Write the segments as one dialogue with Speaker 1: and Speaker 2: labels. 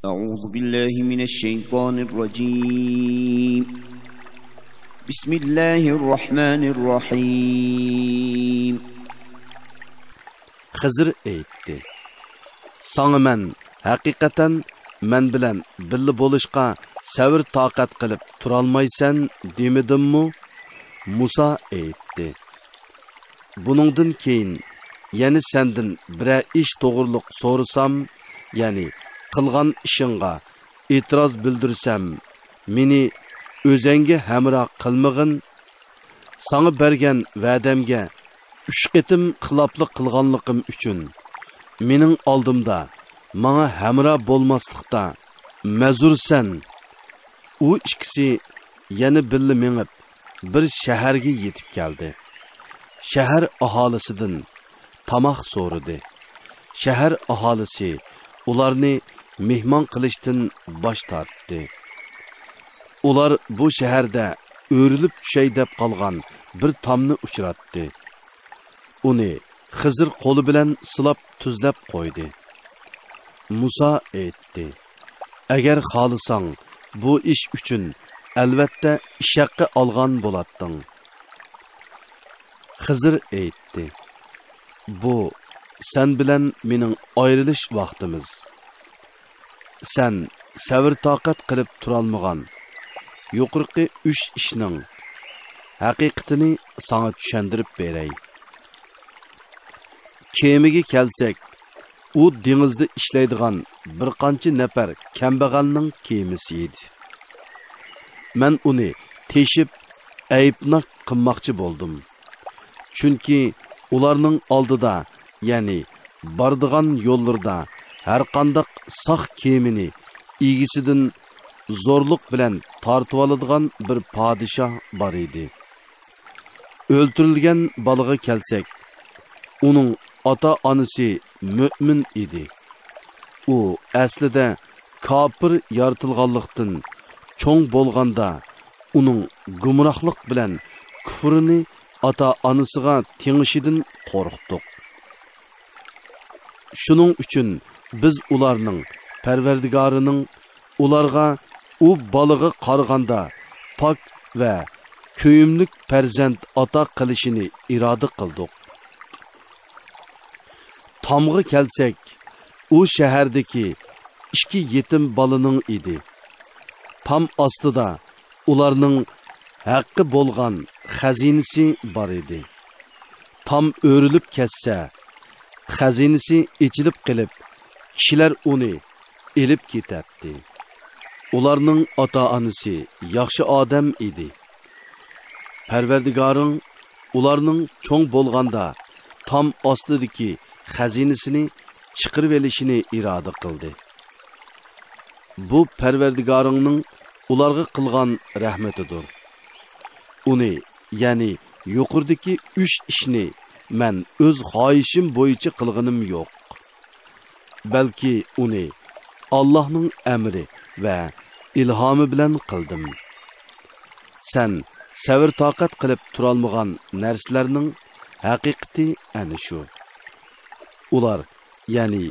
Speaker 1: أعوذ بالله من الشيطان الرجيم بسم الله الرحمن الرحيم
Speaker 2: Xizr aytdi. Sana men haqiqatan men bilan birga bo'lishqa sabr toqat qilib turolmaysan demidimmi? Musa aytdi. Buningdan keyin yana sendan bir ish to'g'riliq so'rasam, ya'ni qilgan ishingga e'tiroz bildirsam, meni o'zingga hamroh qilmag'in. Sana bergan va'damga 3 qitim xiloflik qilganligim uchun mening oldimda menga hamroh bo'lmaslikda ma'zursan. U ikkisi yana birga menib bir shaharga yetib keldi. Shahar aholisidan tamoq so'radi. Shahar aholisi ularni mehmon qilishdan bosh tortdi. Ular bu shaharda o'rilib tushay deb qolgan bir tomni uchratdi. Uni Xizr qo'li bilan silab tuzlab qo'ydi. Musa aytdi: "Agar xohlasang, bu ish uchun albatta ishaqqa olgan bo'larding." Xizr aytdi: "Bu sen bilan mening ayrilish vaqtimiz. Sen sabr toqat qilib turolmagan yuqorqi 3 ishning haqiqatini sana tushundirib beray. Kemiga kelsak, u dengizda ishlaydigan bir qancha nafar kambag'alning kemisi edi. Men uni teshib ayibnak qilmoqchi bo'ldim. Chunki ularning oldida, ya'ni bordigan yo'llarda har qanday saq kemini egisidan zo'rlik bilan tortib oladigan bir podshoh bor edi. O'ltirilgan baliga kelsak, uning ota-onasi mo'min edi. U aslida kofir yaratilganlikdan cho'ng bo'lganda uning gumrohlik bilan kufrini ota-onasiga tengishidan qo'rqdik. Shuning uchun biz ularning Parvardigorining ularga u baliga qaraganda pok va ko'yimlik farzand ata qilishini iroda qildik. Tamg'i kelsak, u shahardagi 2 yetim balaning edi. Tam ostida ularning haqqi bo'lgan xazinasi bor edi. Tam o'rilib ketsa, xazinasi ichilib qilib, kishilar uni elib ketadi. Ularning ota-onasi yaxshi odam edi. Parvardigoring ularning cho'ng bo'lganda tam ostidagi xazinasini chiqirib olishini iroda qildi. Bu Parvardigoringning ularga qilgan rahmatidir. Uni, ya'ni yuqoridagi 3 ishni men o'z xohishim bo'yicha qilganim yo'q. Balki uni Allohning amri va ilhomi bilan qildim. Sen sabr toqat qilib turolmagan narsalarning haqiqati ana shu. Ular, ya'ni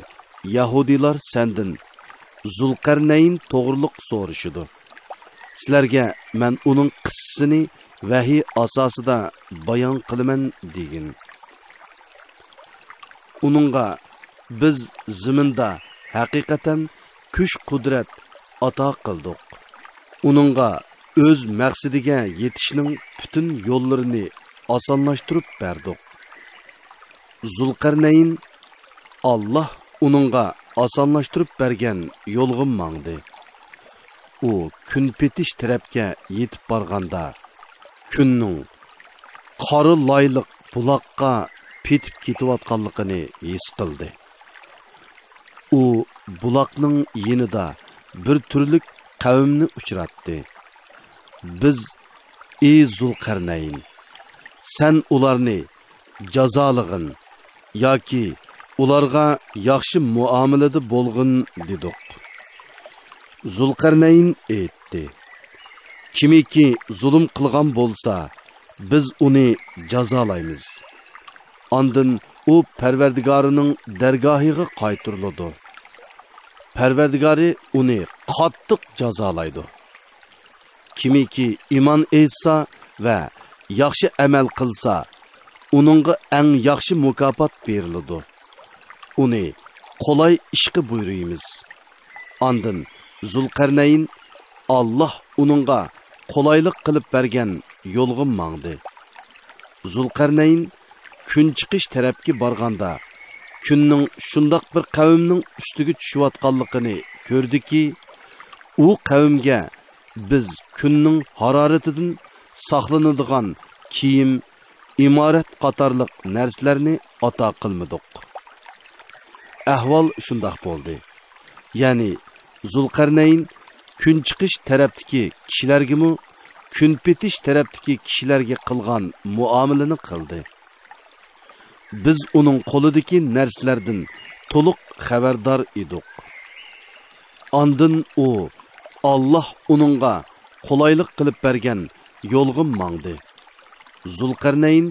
Speaker 2: Yahudilar sendan Zulqarnayn to'g'riliq so'rashidi. Sizlarga men uning qissasini vahiy asosida bayon qilaman degin. Uningga biz ziminda haqiqatan kuch qudrat ato qildik. Uningga o'z maqsadiga yetishning butun yo'llarini osonlashtirib berdik. Zulqarnayn Allah uningga osonlashtirib bergan yo'lga mangdi. U kun petish tarafga yetib borganda kunning qori loyliq buloqqa petib ketayotganligini his qildi. U buloqning yenida bir turlik qavmni uchratdi. Biz, ey Zulqarnayn, sen ularni jazolig'in yoki ularga yaxshi muomalada bo'lg'in dedik. Zulqarnayn aytdi: Kimiki zulm qilgan bo'lsa, biz uni jazolaymiz. Ondan u Parvardigorining dargohiga qaytariladi. Parvardigori uni qattiq jazolaydi. Kimiki iymon etsa va yaxshi amal qilsa, uningga eng yaxshi mukofot beriladi. Uni qolay ishqi buyuruymiz. Andın Zulqarnayn Allah uningga qolaylik qilib bergan yo'lga mangdi. Zulqarnayn kun chiqish tarafga borganda kunning shundoq bir qavmning ustiga tushayotganligini ko'rdiki, u qavmga biz kunning haroratidan saqlanadigan kiyim, imorat qatorliq narsalarni ato qilmadik. Ahvol shundoq bo'ldi. Ya'ni Zulqarnayn kun chiqish tarafdagi kishilarga kun petish tarafdagi kishilarga qilgan muomalani qildi. Biz uning qo'lidagi narsalardan to'liq xabardor edik. Andın u Allah uningga qolaylik qilib bergan yo'lga mangdi. Zulqarnayn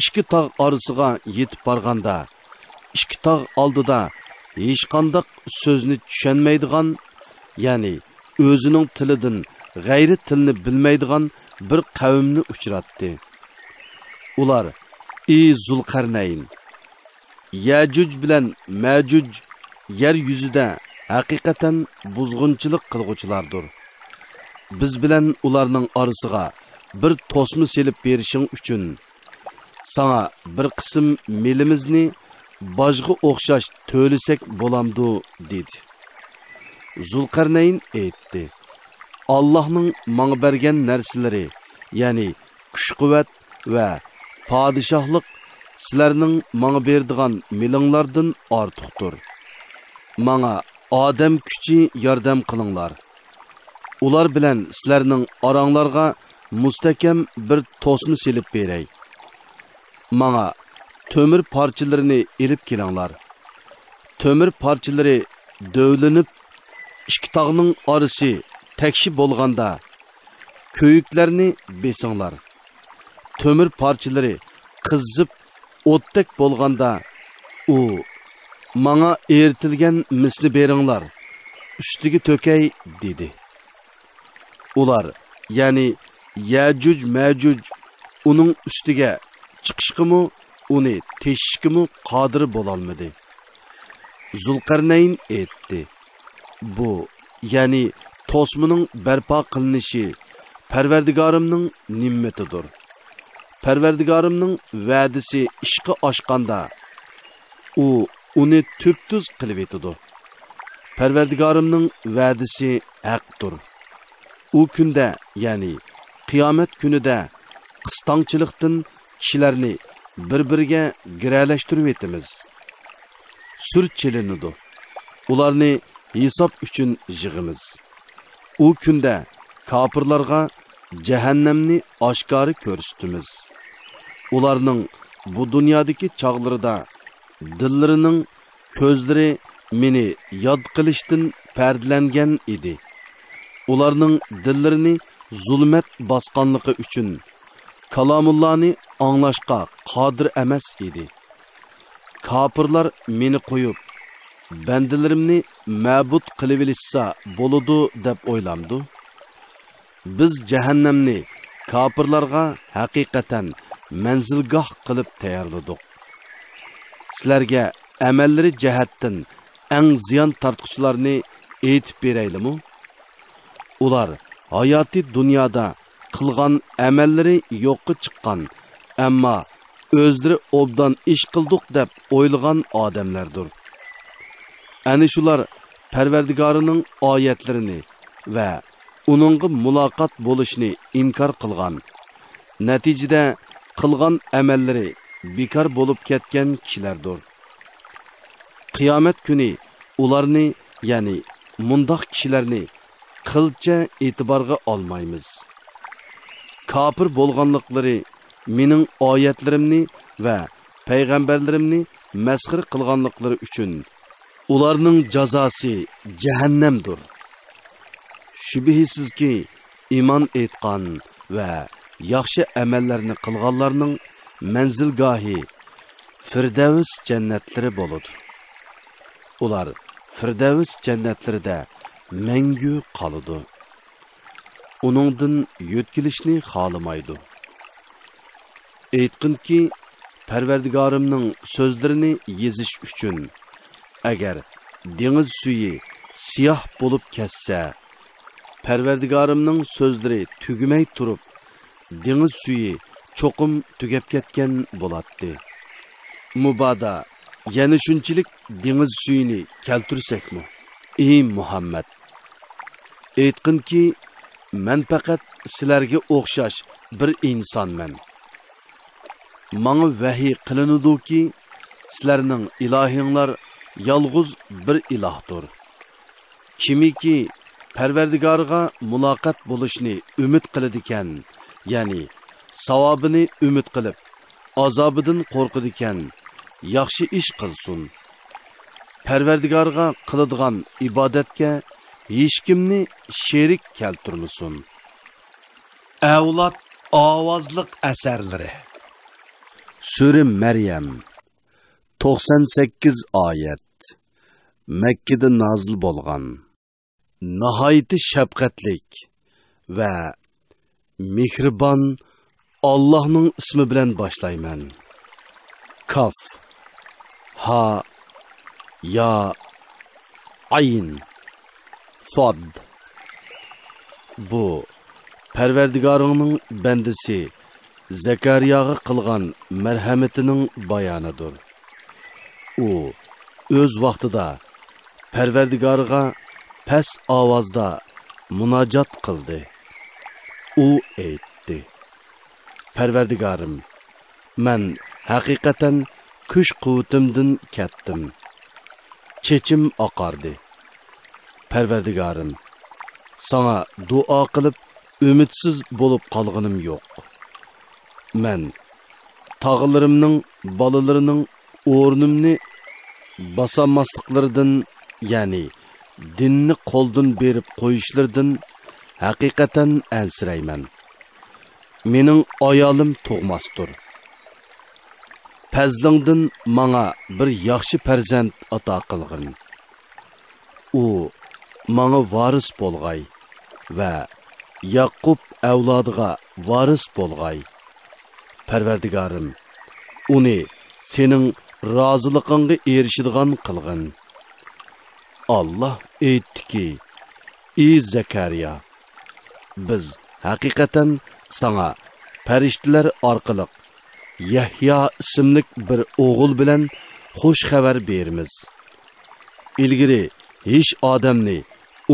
Speaker 2: ikki tog' orasiga yetib borganda, ikki tog' oldida hech qanday so'zni tushunmaydigan, ya'ni o'zining tilidan g'ayri tilni bilmaydigan bir qavmni uchratdi. Ular: "Ey Zulqarnayn, Yajuj bilan Majuj yer yuzida haqiqatan buzg'unchilik qilg'uchilardir. Biz bilan ularning orasiga bir to'sma selib berishing uchun sana bir qism melimizni bojga o'xshash to'lisak bo'lamdi" dedi. Zulqarnayn aytdi: "Allohning menga bergan narsalari, ya'ni kuch-quvvat va podshohlik sizlarning menga berdigan milinglardan ortiqdir. Menga odam kuchi yordam qilinglar. Ular bilan sizlarning oranglarga mustahkam bir to'sma selib beray. Menga tömür parçalarini elib kelinglar. Tömür parçalari dövlünüp ikki tog'ning orasi tekshi bo'lganda köyüklerini besinglar. Tömür parçalari qizzib o'tdak bo'lganda u menga eritilgan misni beringlar, ustiga to'kay" dedi. Ular, ya'ni Yajuj Majuj uning ustiga chiqishqimi, uni teshishkimi qodir bo'lolmadi. Zulqarnayn aytdi: "Bu, ya'ni to'smining barpo qilinishi Parvardigorimning nimmatidir. Parvardigorimning va'dasi ishqi oshganda u uni tüptüz qilib etadi. Parvardigorimning va'dasi haqdir. U kunda, ya'ni qiyomat kunida qistongchilikdan kishilarni bir-biriga giralashtirib etamiz. Sur chelinadi. Ularni hisob uchun yig'imiz. U kunda kofirlarga jahannamni oshkora ko'rsatamiz. Ularning bu dunyodagi chog'larida dillarining ko'zlari meni yod qilishdan pardlangan edi. Ularning dillarini zulmat bosqanligi uchun kalomullohni anglashga qodir emas edi. Kofirlar meni qo'yib, bandalarimni ma'bud qilib olishsa bo'ladi deb o'ylamdi. Biz jahannamni kofirlarga haqiqatan manzilgoh qilib tayyorladik. Sizlarga amallari jihatdan eng ziyon tortquchilarni aytib beraylikmi? Ular hayoti dunyoda qilgan amallari yo'qqa chiqqan, ammo o'zlari obdan ish qildik deb o'ylagan odamlardir. Ana shular Parvardigorining oyatlarini va uningga muloqot bo'lishni inkor qilgan, natijada qilgan amallari bekor bo'lib ketgan kishilardir. Qiyomat kuni ularni, ya'ni mundoq kishilarni qilcha e'tiborga olmaymiz. Kafir bo'lganliklari mening oyatlarimni va payg'ambarlarimni masxir qilganliklari uchun ularning jazosi jahannamdir. Shubhisizki iymon etgan va yaxshi amallarni qilganlarning manzilgohi Firdavs jannatlari bo'ladi. Ular Firdavs jannatlarida mangu qoladi. Uningdan yo'tkilishni xolamaydi. Aytqinki, Parvardigorimning so'zlarini yezish uchun agar dengiz suyi siyah bo'lib ketsa, Parvardigorimning so'zlari tugmay turib, dengiz suyi cho'qim tugab ketgan bo'ladi. Mubada yana shunchalik dengiz suyini keltirsakmi? Ey Muhammad, aytqinki, men faqat sizlarga o'xshash bir insonman. Manga vahiy qilinadiki, sizlarning ilohinglar yolg'iz bir ilohdir. Kimiki Parvardigorga muloqot bo'lishni umid qiladigan, ya'ni savobini umid qilib, azobidan qo'rqadigan, yaxshi ish qilsin. Parvardigorga qiladigan ibodatga hech kimni sherik keltirmasin. Avlod ovozliq asarlari. Sura Maryam 98 oyat. Makkada nozil bo'lgan. Nihoyatda shafqatlik va mehribon Allohning ismi bilan boshlayman. Kaf, ha, ya, ayn, sod. Bu Parvardigoringning bandasi Zakariyaga qilgan marhamatining bayonidir. U o'z vaqtida Parvardigoriga past ovozda munojat qildi. U aytdi: Parvardigorim, men haqiqatan kuch-quvvatimdan ketdim. Chechim oqardi. Parvardigorim, sana duo qilib umidsiz bo'lib qolganim yo'q. Men tog'larimning bolalarining o'rnimni basamasliklaridan, ya'ni dinni qo'ldan berib qo'yishlaridan haqiqatan ansirayman. Mening ayolim tug'masdir. Fazlingdan manga bir yaxshi farzand ato qilgin. U manga varis bo'lg'ay va Yaqub avlodiga varis bo'lg'ay. Parvardigorim, uni sening roziligingga erishadigan qilgin. Allah aytdiki: Ey Zakariya, biz haqiqatan sana farishtalar orqali Yahya ismli bir o'g'il bilan xush xabar beramiz. Ilgari hech odamni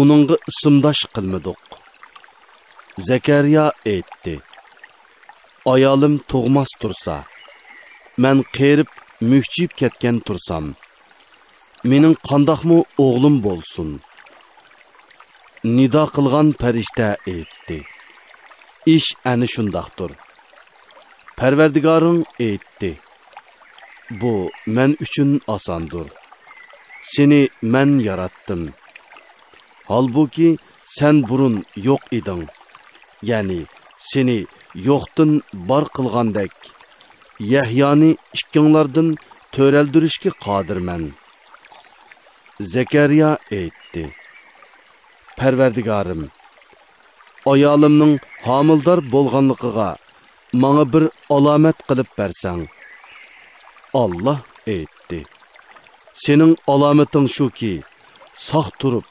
Speaker 2: uningga ismdosh qilmadik. Zakariya aytdi: Ayolim tug'mas tursa, men qerib mükchib ketgan tursam, mening qandoqmi o'g'lim bo'lsin? Nido qilgan farishta aytdi: Ish ana shundoqdir. Parvardigoring aytdi: Bu men uchun osondir. Seni men yaratdim. Halbuki sen burun yo'q eding. Ya'ni seni yo'qdan bor qilgandek, Yahyani ikkinglardan to'raldirishga qodirman. Zakariya aytdi: Parvardigorim, ayolimning homildor bo'lganligiga menga bir alomat qilib bersang. Allah aytdi: Sening alomating shuki, sog' turib,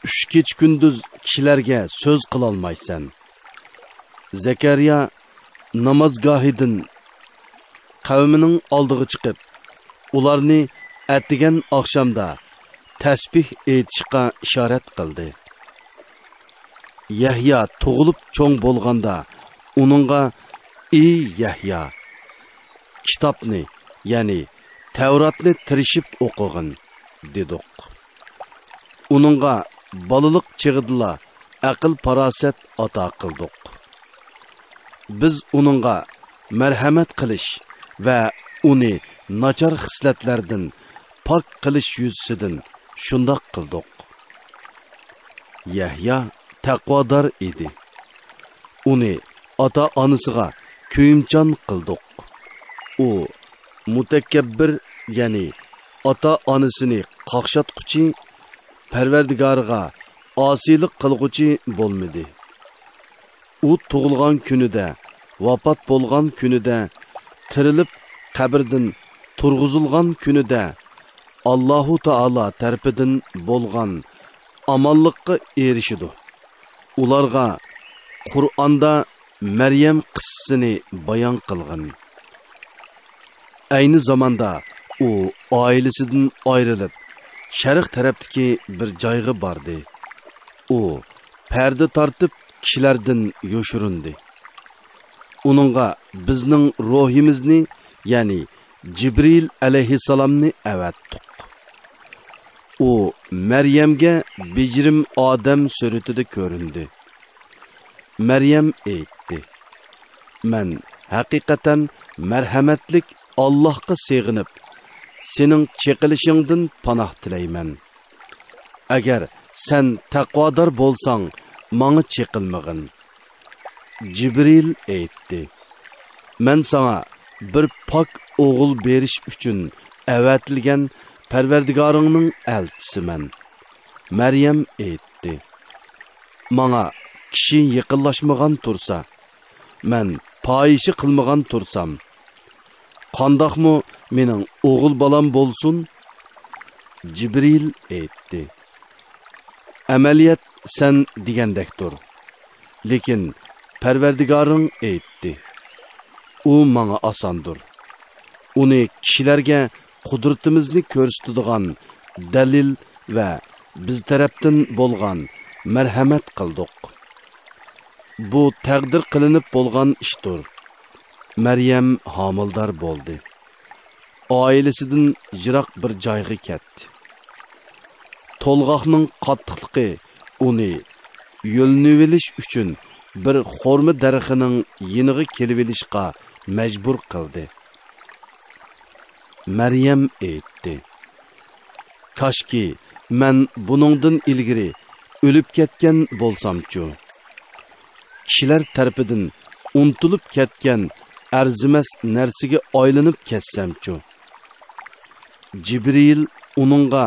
Speaker 2: 3 kech kunduz kishilarga so'z qila olmaysan. Zakariya namozgohidan qavmining oldiga chiqib, ularni atigan oqshomda tasbih aytishga ishorat qildi. Yahya tug'ilib cho'ng bo'lganda uningga: Ey Yahya, kitobni, ya'ni Tavratni tirishib o'qig'in dedik. Uningga balaliq chig'idla aql farosat ato qildik. Biz uningga marhamat qilish va uni nachar xislatlardan pok qilish yuzasidan shundoq qildik. Yahya taqvodor edi. Uni ota-onasiga kuyimchan qildik. U mutakabbir, ya'ni ota-onasini qaqshatquchi Parvardigoriga osiylik qilg'uchi bo'lmadi. U tug'ilgan kunida, vafot bo'lgan kunida, tirilib qabrdan turg'izilgan kunida Allohu Taala tarafidan bo'lgan amonlikqa erishidi. Ularga Qur'onda Maryam qissasini bayon qilgan. Ayni zamonda u oilasidan ayrilib, sharq tarafdagi bir joyga bordi. U parda tortib kishilardan yo'shirindi. Uningga bizning ruhimizni, ya'ni Jibril alayhissalomni avatdiq. U Maryamga bijrim odam suratida ko'rindi. Maryam aytdi: "Men haqiqatan marhamatlik Allohga sig'inib, sening cheqilishingdan panoh tilayman. Agar sen taqvodor bo'lsang, menga cheqilmag'in." Jibril aytdi: "Men sana bir pok o'g'il berish uchun avatilgan Parvardigoringning elchisiman." Maryam aytdi: "Menga kishi yaqinlashmagan tursa, men poyishi qilmagan tursam, qandoqmi mening o'g'il bolam bo'lsin?" Jibril aytdi: "Amaliyat sen degandekdir. Lekin Parvardigoring aytdi: u menga osondir. Uni kishilarga qudratimizni ko'rsatadigan dalil va biz tarafdan bo'lgan marhamat qildik. Bu taqdir qilinib bo'lgan ishdir." Maryam homildor bo'ldi. Oilasidan yiroq bir joyga ketdi. To'lg'oqning qattiqligi uni yo'lnivilish uchun bir xorma daraxining yiniga kelib olishga majbur qildi. Maryam aytdi: "Kashki men buningdan ilgari o'lib ketgan bo'lsam-chu. Kishilar tarafidan unutilib ketgan arzimas narsaga aylanib ketsam-chu." Jibril uningga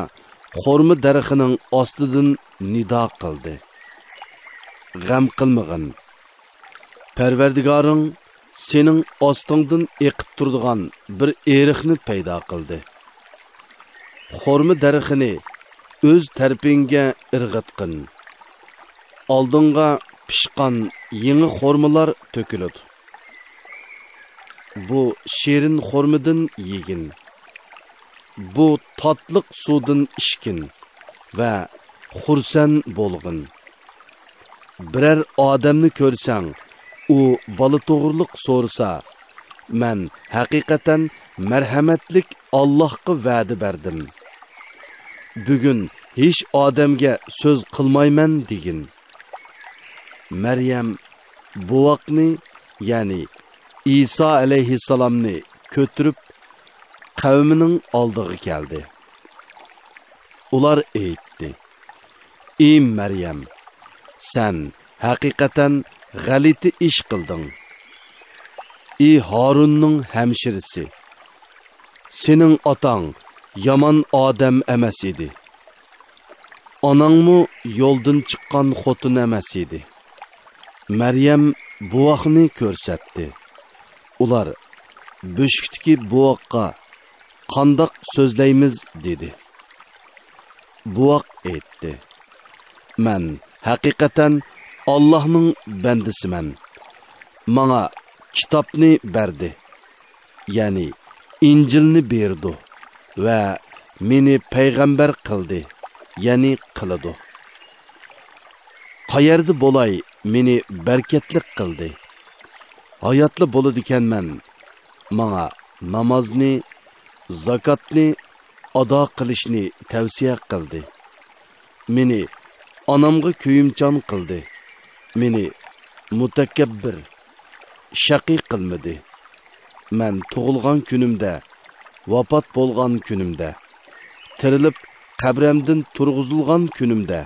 Speaker 2: xorma daraxining ostidan nido qildi: "G'am qilmag'in. Parvardigoring sening ostingdan eqib turadigan bir eriqni paydo qildi. Xorma daraxini o'z tarafingga irg'itqin. Oldinga pishqan yangi xormalar to'kiladi. Bu shirin xormadan yegin. Bu tatliq suvdan ishkin va xursan bo'lg'in. Birer odamni ko'rsang, u bola to'g'riliq so'rasa, men haqiqatan marhamatlik Allohga va'da berdim. Bugun hech odamga so'z qilmayman degin." Maryam buvaqni, ya'ni İsa alayhissalomni ko'tirib qavmining oldiga keldi. Ular aytdi: "Ey Maryam, sen haqiqatan g'alati ish qilding. Ey Harunning hamshirisi, sening otang yomon odam emas edi. Onangmu yo'ldan chiqqan xotin emas edi." Maryam buvaqni ko'rsatdi. Ular bo'shikdagi buvaqqa qandoq so'zlaymiz dedi. Buvaq aytdi: "Men haqiqatan Allohning bandasiman. Menga kitobni berdi, ya'ni Injilni berdi va meni payg'ambar qildi, ya'ni qiladi. Qayerda bo'lay, meni barkatlik qildi. Hayotli bo'ladiganman. Menga namozni, zakotni ado qilishni tavsiya qildi. Meni onamga kuyimchan qildi. Meni mutakabbir, shaqiy qilmadi. Men tug'ilgan kunimda, vafot bo'lgan kunimda, tirilib qabrimdan turg'izilgan kunimda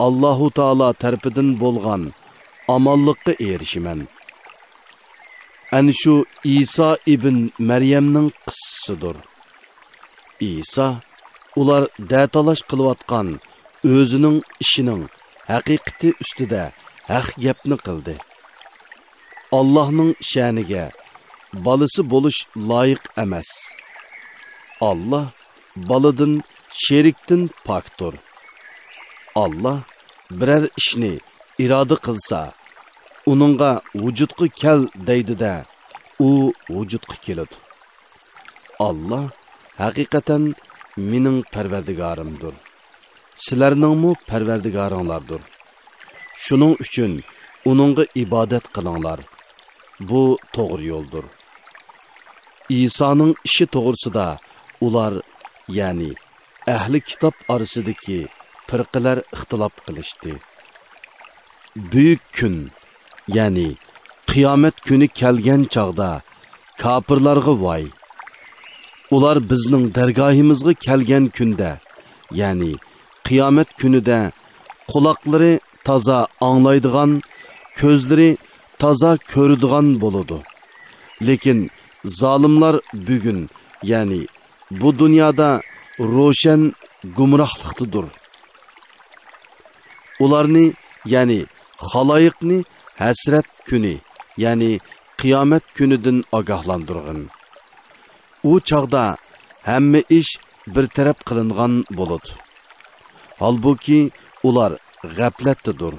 Speaker 2: Allohu Taala tarafidan bo'lgan amonlikqa erishiman." Ana shu İsa ibn Maryamning qissasidir. İsa ular datalash qilayotgan o'zining ishining haqiqati ustida haq gapni qildi. Allohning sha'niga balisi bo'lish loyiq emas. Allah baladan sherikdan pokdir. Allah biror ishni iroda qilsa, uningga vujudga kel deydi-da, u vujudga keladi. Allah haqiqatan mening parvardigorimdir. Sizlarningmi parvardigoringlardir. Shuning uchun uningga ibodat qilinglar. Bu to'g'ri yo'ldir. İsa'nın ishi to'g'risida ular, ya'ni ahli kitob orasidagi firqalar ixtilof qilishdi. Buyuk kun, ya'ni qiyomat kuni kelgan chog'da kofirlarga voy. Ular bizning dargohimizga kelgan kunda, ya'ni qiyomat kunida quloqlari toza anglaydigan, ko'zlari toza ko'radigan bo'ladi. Lekin zalimlar bugun, ya'ni bu dunyoda ro'shan gumrohlikdadir. Ularni, ya'ni xaloyiqni hasrat kuni, ya'ni qiyomat kunidan ogohlantirgin. U chog'da hamma ish bir taraf qilingan bo'ladi. Halbuki ular g'aflatdadir.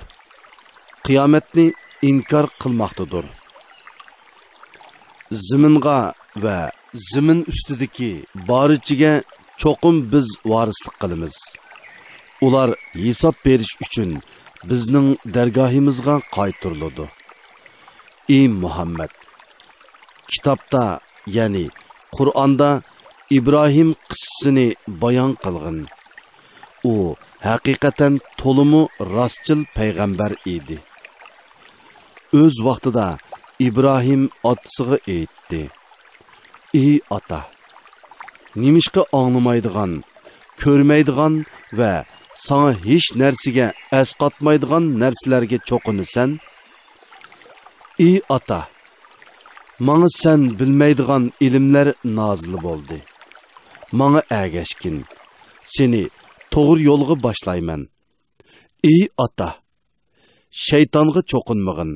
Speaker 2: Qiyomatni inkor qilmoqdadir. Ziminga va zimin ustidagi borichiga cho'qim biz varislik qilamiz. Ular hisob berish uchun bizning dargohimizga qaytariladi. Ey Muhammad, kitobda, ya'ni Qur'onda İbrahim qissasini bayon qilgin. U haqiqatan to'limu rostchil payg'ambar edi. O'z vaqtida İbrahim otasiga aytdi: "Ey ota, nimishqa anglamaydigan, ko'rmaydigan va sana hech narsaga asqatmaydigan narsalarga cho'qinasan? Ey ota, manga sen bilmaydigan ilmlar nozil bo'ldi. Manga agashkin, seni to'g'ri yo'lga boshlayman. Ey ota, shaytonga cho'qinmag'in.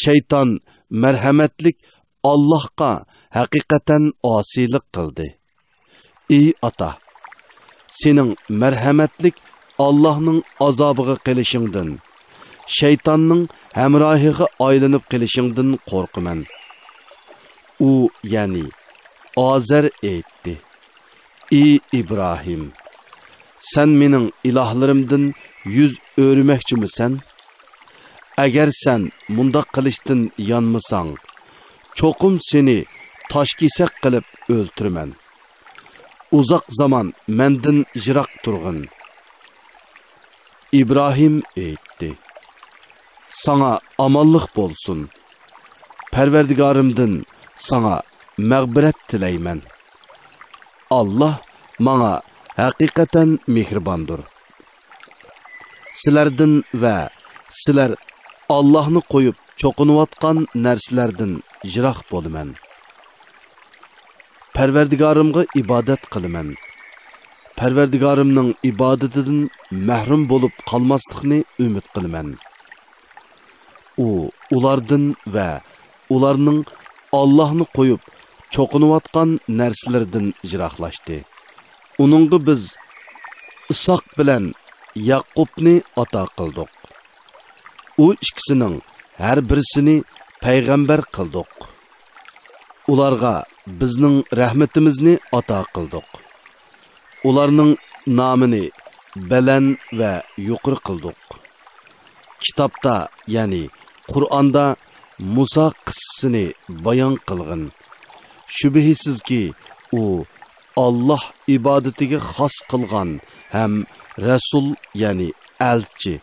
Speaker 2: Shayton marhamatlik Allohga haqiqatan osiylik qildi. Ey ota, sening marhamatlik Allohning azobiga qilishingdan, shaytonning hamrohiga aylanib qilishingdan qo'rqaman." U, ya'ni Azar aytdi: "Ey İbrahim, sen mening ilohlarimdan yuz o'rmoqchimisan? Agar sen mundaq qilishdan yanmasang, cho'qim seni toshkesak qilib o'ltiraman. Uzoq zaman mendan jiroq turg'in." İbrahim aytdi: "Sana amonlik bo'lsin. Parvardigorimdan sana mag'firat tilayman. Allah manga haqiqatan mehribondir. Sizlardan va sizlar Allah'ını qo'yib cho'qinayotgan narsalardan jiroq bo'laman. Parvardigorimga ibodat qilaman. Parvardigorimning ibodatidan mahrum bo'lib qolmaslikni umid qilaman." U ulardan va ularning Allah'ını qo'yib cho'qinayotgan narsalardan jiroqlashdi. Uningga biz Isoq bilan Yaqubni ato qildik. U ikkisining har birisini payg'ambar qildik. Ularga bizning rahmatimizni ato qildik. Ularning nomini baland va yuqori qildik. Kitobda, ya'ni Qur'onda Musa qissasini bayon qilgin. Shubhisizki u Allah ibodatiga xos qilgan ham rasul, ya'ni elchi,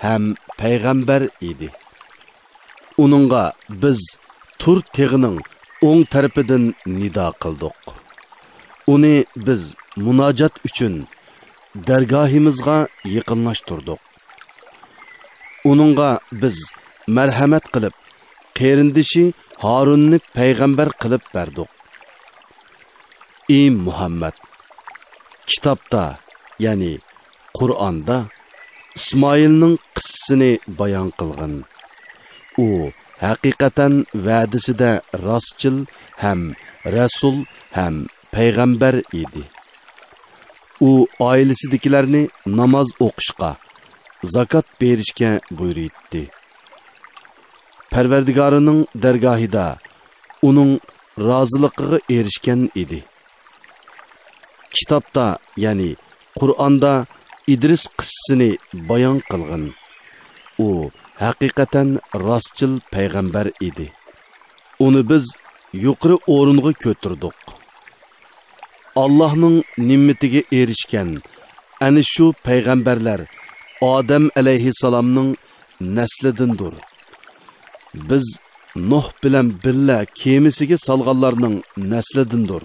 Speaker 2: ham payg'ambar edi. Uningga biz Tur teg'ining o'ng tarafidan nido qildik. Uni biz munojat uchun dargohimizga yaqinlashtirdik. Uningga biz marhamat qilib, qerindishi Harunni payg'ambar qilib berdik. Ey Muhammad, kitobda, ya'ni Qur'onda İsmoilning qissasini bayon qilgan. U haqiqatan va'dasida rostchil ham rasul ham payg'ambar edi. U oilasidagilarni namoz o'qishga, zakot berishga buyurdi. Parvardigorining dargohida uning roziligiga erishgan edi. Kitobda, ya'ni Qur'onda İdris qissasini bayon qilgan. U haqiqatan rostchil payg'ambar edi. Uni biz yuqori o'ringa ko'tardik. Allohning ne'matiga erishgan ana shu payg'ambarlar Odam alayhissalomning naslidandir. Biz Nuh bilan billa kemisiga salganlarning naslidandir.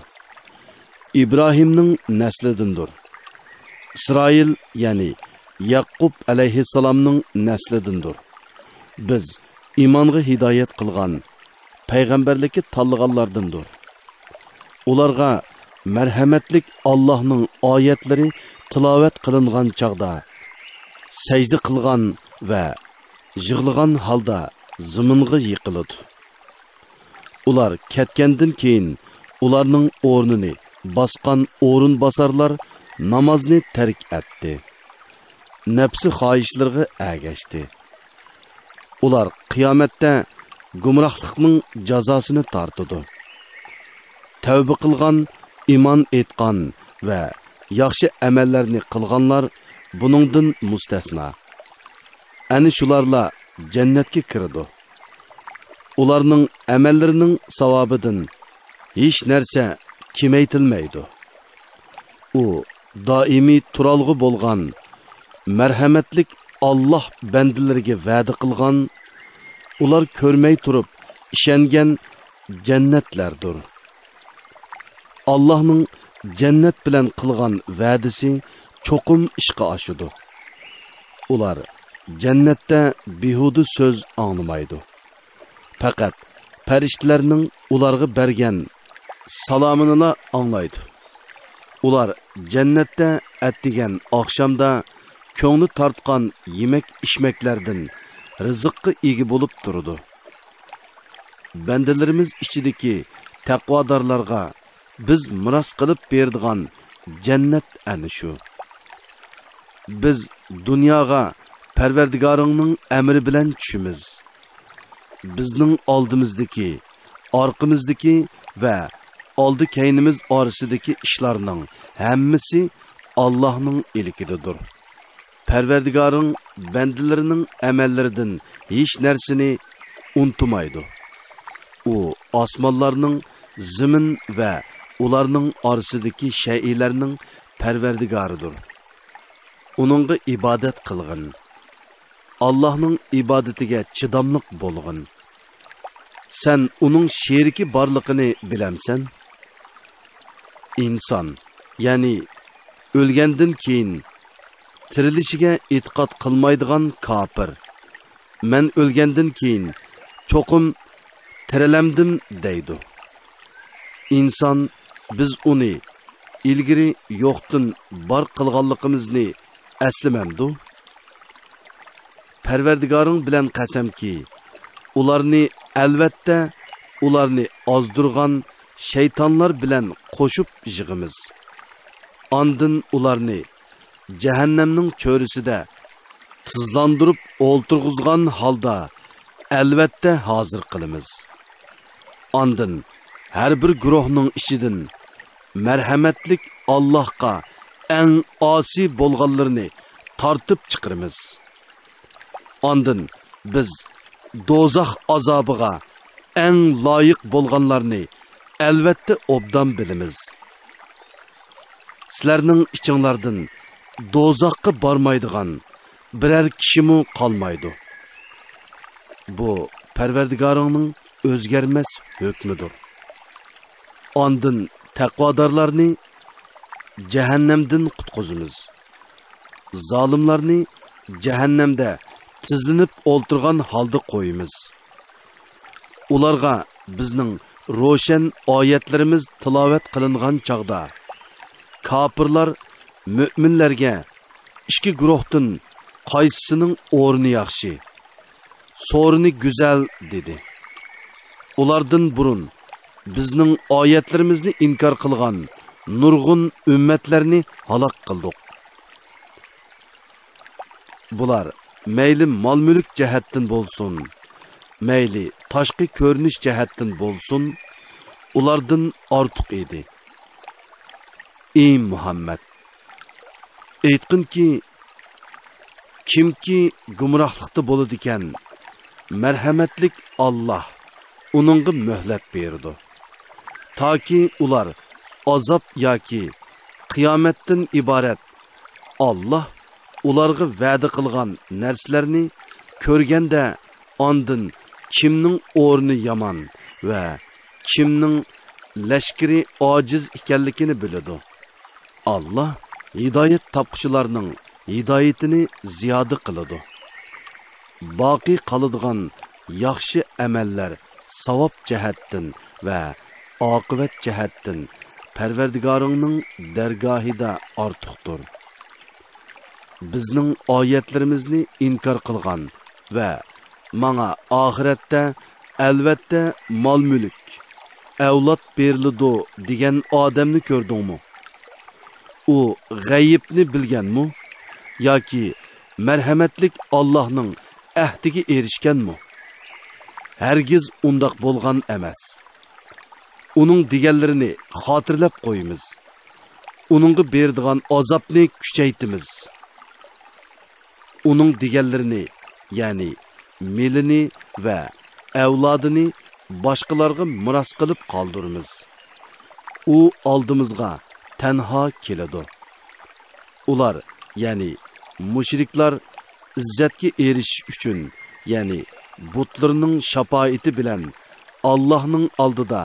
Speaker 2: İbrahimning naslidandir. İsrail, ya'ni Yaqub alayhissalomning naslidandir. Biz imonga hidoyat qilgan, payg'ambarlikka tanlaganlardandir. Ularga marhamatlik Allohning oyatlari tilovat qilingan chaqda sajda qilgan va yig'lagan holda zaminga yiqiladi. Ular ketgandan keyin ularning o'rnini bosgan o'rin bosarlar namozni tark etdi. Nafsi xohishlarga agashdi. Ular qiyomatda gumrohlikning jazosini tortadi. Tavba qilgan, iymon etgan va yaxshi amallarni qilganlar buningdan mustasno. Ana shularla jannatga kiradi. Ularning amallarining savobidan hech narsa kemaytilmaydi. U doimiy turalg'i bo'lgan, marhamatlik Alloh bandalariga va'da qilgan, ular ko'rmay turib ishongan jannatlardir. Allohning jannat bilan qilgan va'dasi cho'qim ishga oshadi. Ular jannatda behuda so'z anglamaydi. Faqat farishtalarning ularga bergan salomini anglaydi. Ular jannatda atdigan oqshomda ko'ngli tortgan yemek-ichmaklardan rizqqa ega bo'lib turadi. Bandalarimiz ichidagi taqvodorlarga biz miros qilib berdigan jannat ana shu. Biz dunyoga Parvardigoringning amri bilan tushimiz. Bizning oldimizdagi, orqamizdagi va oldi keynimiz orasidagi ishlarning hammasi Allohning ilkididir. Parvardigoring bandalarining amallaridan hech narsani unutmaydi. U osmonlarning, zamin va ularning orasidagi shaylarning Parvardigoridir. Uningga ibodat qilgin. Allohning ibodatiga chidamliq bo'lgin. Sen uning sheriki borligini bilamsan? İnsan, ya'ni o'lgandan keyin tirilishiga e'tiqod qilmaydigan kafir, men o'lgandan keyin cho'qim tirilamdim deydi. İnsan, biz uni ilgari yo'qdan bor qilganligimizni aslamamdu. Parvardigoring bilan qasamki, ularni albatta ularni ozdirgan shaytonlar bilan qo'shib yig'imiz. Ondan ularni jahannamning cho'risida tizlandirib o'ltirg'izgan holda albatta hozir qilamiz. Ondan har bir guruhning ichidan marhamatlik Allohga eng osi bo'lganlarni tortib chiqaramiz. Ondan biz do'zax azobiga eng loyiq bo'lganlarni albatta obdan bilamiz. Sizlarning ichinglardan do'zaxga bormaydigan biror kishimi qolmaydi. Bu Parvardigoringning o'zgarmas hukmidir. Ondan taqvodorlarni jahannamdan qutqizamiz. Zolimlarni jahannamda tizlinib o'ltirgan holda qo'yamiz. Ularga bizning ro'shan oyatlarimiz tilovat qilingan chaqda kafirlar mo'minlarga ikki guruhdan qaysisining o'rni yaxshi, so'rini go'zal dedi. Ulardan burun bizning oyatlarimizni inkor qilgan nurg'un ummatlarni halok qildik. Bular mayli mol-mulk jihatdan bo'lsin, mayli tashqi ko'rinish jihatdan bo'lsin, ulardan ortiq edi. Ey Muhammad, aytqinki, kimki gumrohlikda bo'ladi ekan, marhamatlik Allah uningga muhlat berdi. Toki ular azob yoki qiyomatdan iborat Allah ularga va'da qilgan narsalarni ko'rganda ondan kimning o'rni yomon va kimning lashkari ojiz ekanligini biladi. Allah hidoyat topquchilarning hidoyatini ziyoda qiladi. Boqiy qoladigan yaxshi amallar savob jihatdan va oqibat jihatdan Parvardigoringning dargohida ortiqdir. Bizning oyatlarimizni inkor qilgan va menga oxiratda albatta mol-mulk, avlod beriladi degan odamni ko'rdingmi? U g'ayibni bilganmi yoki marhamatlik Allohning ahdiga erishganmi? Hargiz undoq bo'lgan emas. Uning deganlarini xotirlab qo'yimiz. Uningga beradigan azobni kuchaytimiz. Uning deganlarini, ya'ni melini va avlodini boshqalarga miros qilib qoldiramiz. U oldimizga tanho keladi. Ular, ya'ni mushriklar izzatga erishish uchun, ya'ni butlarning shafoati bilan Allohning oldida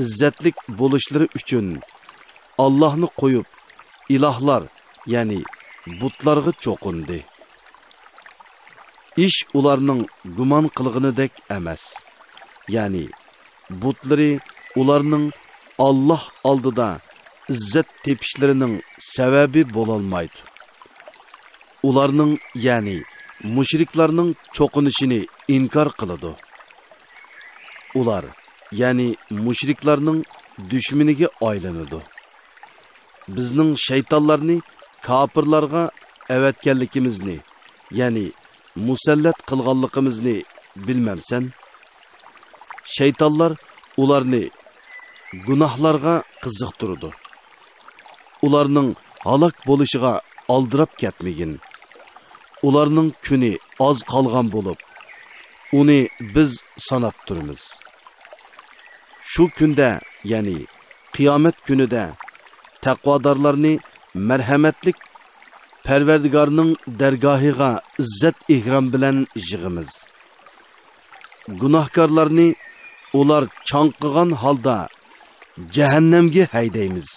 Speaker 2: izzatlik bo'lishlari uchun Allohni qo'yib ilohlar, ya'ni butlarga cho'qindi. Ish ularning gumon qilganidek emas. Ya'ni butlari ularning Alloh oldida izzat tepishlarining sababi bo'lolmaydi. Ularning, ya'ni mushriklarning cho'qinishini inkor qiladi. Ular, ya'ni mushriklarning dushmaniga aylanadi. Bizning shaytonlarni kofirlarga avatganligimizni, ya'ni musallat qilganligimizni bilmamsan? Shaytonlar ularni gunohlarga qiziqtirdi. Ularning halok bo'lishiga aldirab ketmagin. Ularning kuni oz qolgan bo'lib, uni biz sanab turamiz. Shu kunda, ya'ni qiyomat kunida taqvodorlarni marhamatlik Parvardigorning dargohiga izzat ihrom bilan yig'imiz. Gunohkorlarni ular chanqigan holda jahannamga haydaymiz.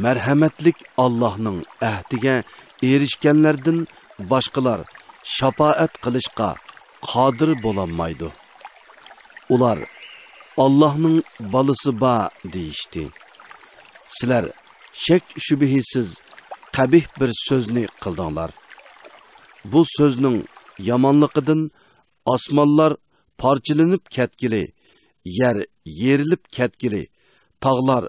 Speaker 2: Marhamatlik Allohning ahdiga erishganlardan boshqalar shafaat qilishga qodir bo'lolmaydi. Ular Allohning balisi ba deyishdi. Sizlar shak shubhisiz qabih bir so'zni qildinglar. Bu so'zning yomonligidan osmonlar parchalanib ketgili, yer yerilib ketgili, tog'lar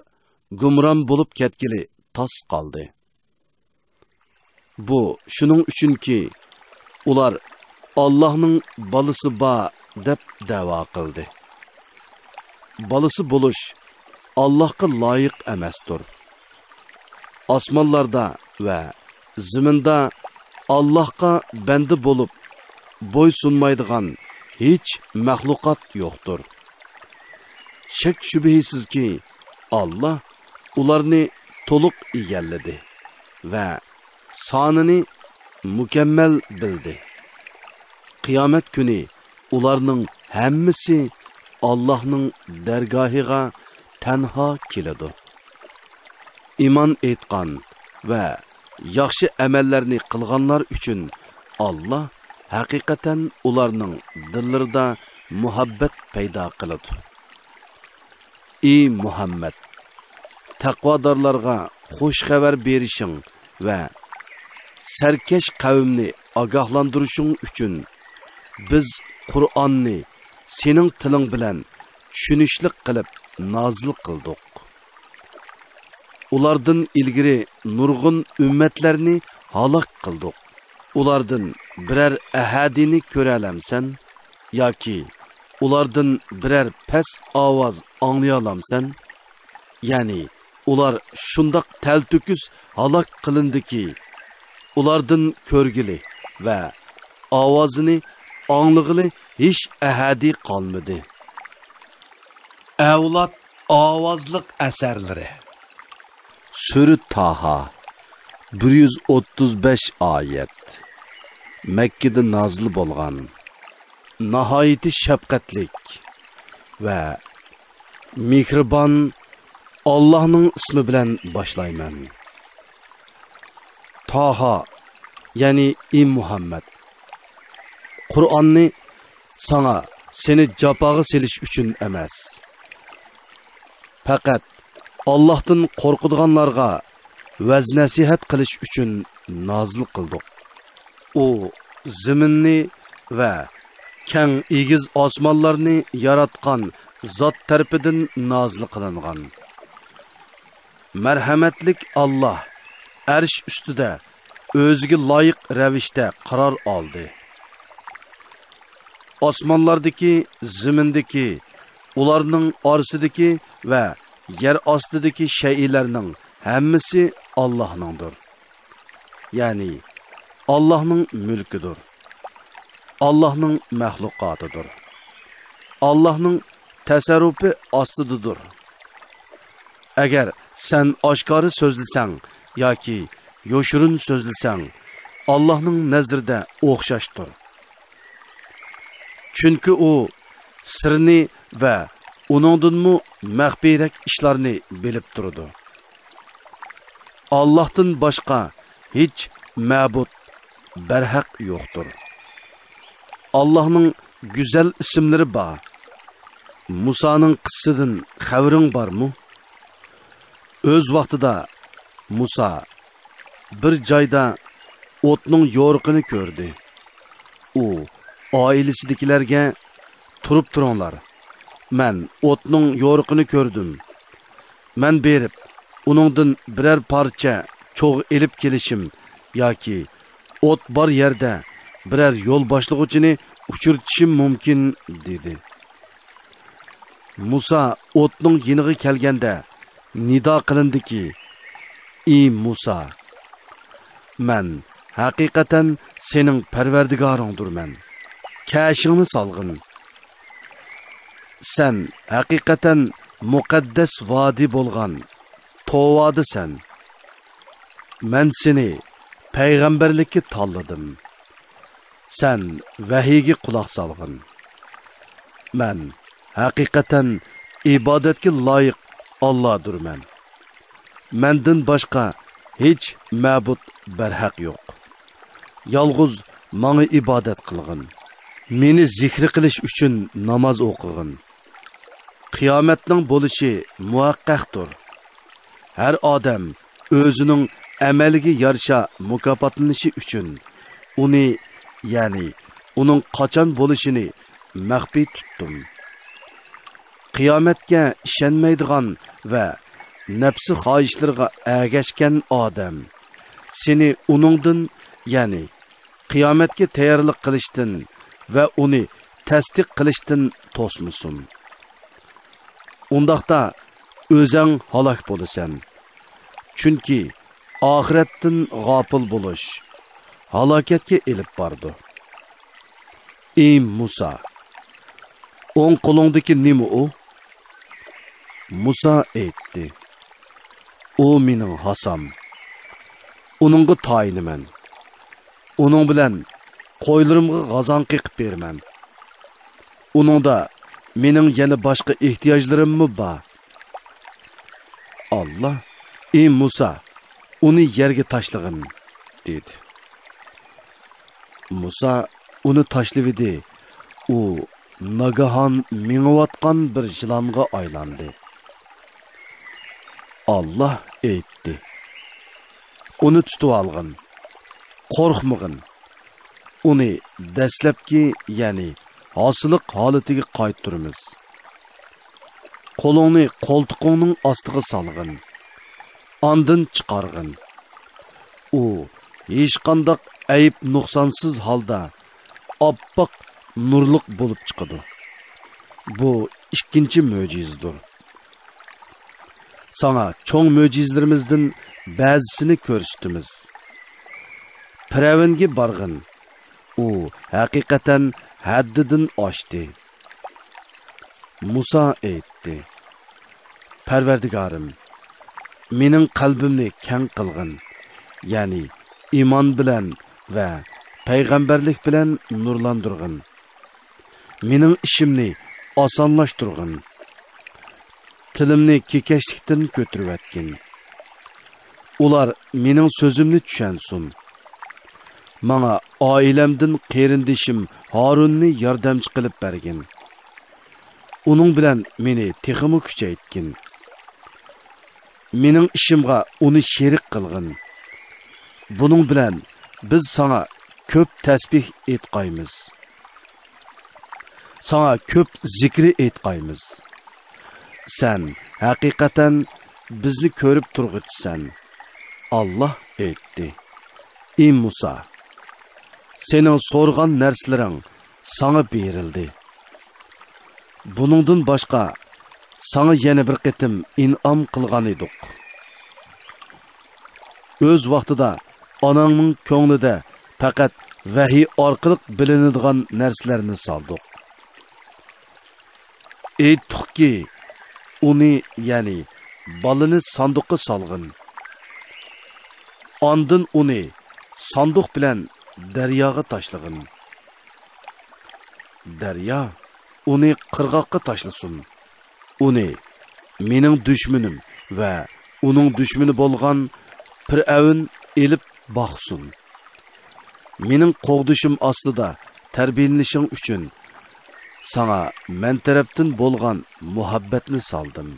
Speaker 2: gumron bo'lib ketgili tos qoldi. Bu shuning uchunki ular Allohning balisi ba deb da'vo qildi. Balisi bo'lish Allohga loyiq emasdir. Osmonlarda va zaminda Allohga banda bo'lib bo'y sunmaydigan hech maxluqot yo'qdir. Shak shubhisizki Allah ularni to'liq egalladi va sonini mukammal bildi. Qiyomat kuni ularning hammasi Allohning dargohiga tanho keladi. Iman etgan va yaxshi amallarni qilganlar uchun Allah haqiqatan ularning dillarida muhabbat paydo qiladi. Ey Muhammad, taqvodorlarga xush xabar berishing va sarkash qavmni ogohlantirishing uchun biz Qur'onni sening tiling bilan tushunishli qilib nozil qildik. Ulardan ilgari nurg'un ummatlarni halok qildik. Ulardan birer ahadini ko'ra olamsan yoki ulardan birer pes ovoz anglay olamsan? Ya'ni ular shundoq taltukuz halok qilindiki, ulardan ko'rgili va ovozini anglag'ili hech ahadi qolmadi. Avlod ovozliq asarlari. Sura Taha 135 oyat. Mekkada nozil bo'lgan. Nihoyat shafqatlik va mehribon Allohning ismi bilan boshlayman. Taha, ya'ni Muhammad. Qur'onni sana seni japağı selish uchun emas. Faqat Allohdan qo'rqadiganlarga vaz nasihat qilish uchun nozil qildik. U zaminni va keng egiz osmonlarni yaratgan zot tarafidan nozil qilingan. Marhamatlik Allah arsh ustida o'ziga loyiq ravishda qaror oldi. Osmonlardagi, zamindagi, ularning orasidagi va yer ostidagi shaylarning hammasi Allohningdir. Ya'ni Allohning mulkidir. Allohning mahluqotidir. Allohning tasarrufi ostidadir. Agar sen oshkora so'zlasang yoki yoshirin so'zlasang, Allohning nazarida o'xshashdir. Chunki u sirni va uningdanmi maxfiyrak ishlarni bilib turadi. Allohdan boshqa hech ma'bud barhaq yo'qdir. Allohning go'zal ismlari bor. Musaning qissasidan xabaring bormi? O'z vaqtida Musa bir joyda o'tning yo'riqini ko'rdi. U oilasidagilarga turib turinglar. Men o'tning yo'riqini ko'rdim. Men berib, uningdan birer parcha cho'g' elib kelishim yoki o't bor yerda birer yo'l boshlig'ichini uchirtishim mumkin dedi. Musa o'tning yiniga kelganda nido qilindiki: "Ey Musa, men haqiqatan sening parvardigoringdirman. Kashingni solg'in. Sen haqiqatan muqaddas vadi bo'lgan tovodisan. Men seni payg'ambarlikka tanladim. Sen vahiyga quloq solg'in. Men haqiqatan ibodatga loyiq Allohdirman. Mendan boshqa hech ma'bud barhaq yo'q. Yolg'iz menga ibodat qilgin. Meni zikr qilish uchun namoz o'qigin. Qiyomatning bo'lishi muvaqqaqdir. Har odam o'zining amaliga yarasha mukofotlanishi uchun uni, ya'ni uning qachon bo'lishini maxfiy tutdim. Qiyomatga ishonmaydigan va nafsi xohishlarga agashgan odam seni uningdan, ya'ni qiyomatga tayyorlik qilishdan va uni tasdiq qilishdan to'smasin. Undaqda o'zing halok bo'lasan. Chunki oxiratdan g'ofil bo'lish halokatga elib bordi. Ey Musa, o'ng qo'lingdagi nima u? Musa aytdi: "O mening hasam. Uningga tayiniman. Uning bilan qo'ylarimga g'azon qiqib berman. Uningda mening yana boshqa ehtiyojlarimmi bor?" Allah: "Ey Musa, uni yerga tashlag'in" dedi. Musa uni tashlavidi. U nagahan mingayotgan bir yilonga aylandi. Allah aytdi: "Uni tutib olgin. qo'rqmag'in. Uni dastlabki, ya'ni hosiliq holatiga qaytaramiz. Qo'lingni qo'ltiqingning ostiga solg'in. Ondan chiqarg'in. U hech qanday ayib nuqsonsiz holda oppoq nurliq bo'lib chiqadi. Bu ikkinchi mo'jizadir. Sana cho'ng mo'jizalarimizdan ba'zisini ko'rsatamiz. Firavunga borg'in. U haqiqatan haddidan oshdi. Musa aytdi: Parvardigorim, mening qalbimni keng qilg'in, ya'ni iymon bilan va payg'ambarlik bilan nurlantirg'in. Mening ishimni osonlashtirg'in. Tilimni kekashlikdan ko'tarayotgin. Ular mening so'zimni tushunsin. Mana oilamdan qarindishim Harunni yordamchi qilib bergin. Uning bilan meni texmi kuchaytgin. Mening ishimga uni sherik qilgin. Buning bilan biz sana ko'p tasbih etqaymiz. Sana ko'p zikri etqaymiz. Sen haqiqatan bizni ko'rib turg'itsan. Allah aytdi: Ey Musa, sening so'rgan narsalaring sana berildi. Buningdan boshqa sana yana bir qitim in'om qilgan edik. O'z vaqtida onangning ko'nglida faqat vahiy orqali bilinadigan narsalarni soldik. Aytdikki, uni, ya'ni balini sanduqqa solg'in. Ondan uni sanduq bilan daryoga tashlag'in. Daryo uni qirg'oqqa tashlasin. Uni mening dushmanim va uning dushmani bo'lgan Firavun elib boqsin. Mening qo'g'dishim ostida tarbiyalanishing uchun sana men tarafdan bo'lgan muhabbatni soldim.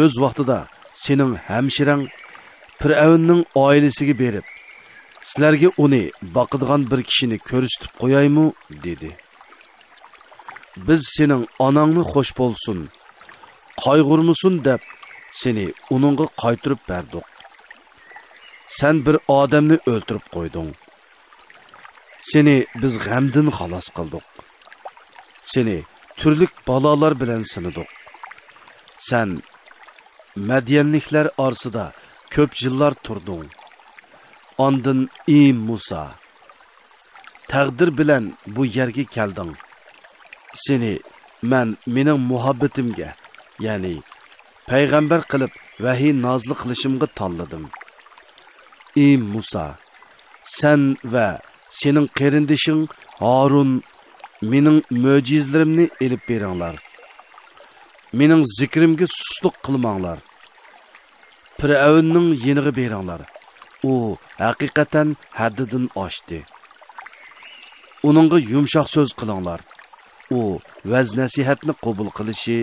Speaker 2: O'z vaqtida sening hamshirang Firavunning oilasiga berib, sizlarga uni boqadigan bir kishini ko'rsatib qo'yaymi dedi. Biz sening onangni xo'sh bo'lsin, qayg'urmusun deb seni uningga qaytirib berdik. Sen bir odamni o'ltirib qo'yding. Seni biz g'amdan xalos qildik. Seni turli balolar bilan sinadik. Sen Madyanliklar orasida ko'p yillar turding. Ondan ey Musa, taqdir bilan bu yerga kelding. Seni mening muhabbatimga, ya'ni payg'ambar qilib vahiy nozil qilishimga tanladim. Ey Musa, sen va sening qarindishing Harun mening mo'jizalarimni elib beringlar. Mening zikrimga susluq qilmanglar. Firavunning yeniga beringlar. U haqiqatan haddidan oshdi. Uningga yumshoq so'z qilinglar. U vaz nasihatni qabul qilishi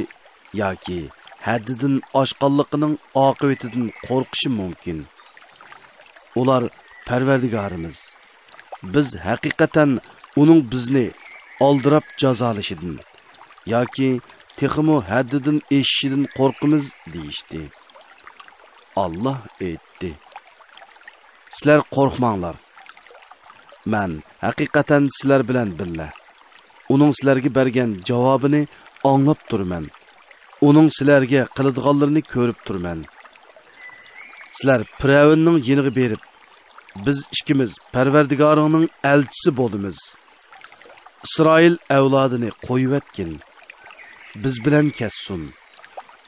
Speaker 2: yoki haddidan oshqanligining oqibatidan qo'rqishi mumkin. Ular Parvardigorimiz, biz haqiqatan uning bizni oldirab jazolashidan yoki texmo haddidan eshishidan qo'rqimiz deyishdi. Allah aytdi: Sizlar qo'rqmanglar. Men haqiqatan sizlar bilan birga. Uning sizlarga bergan javobini anglab turman. Uning sizlarga qiladiganlarini ko'rib turman. Sizlar Firavunning yeniga berib, biz ikkimiz Parvardigoringning elchisi bo'ldimiz. İsrail avlodini qo'yvatgin. Biz bilan kessin.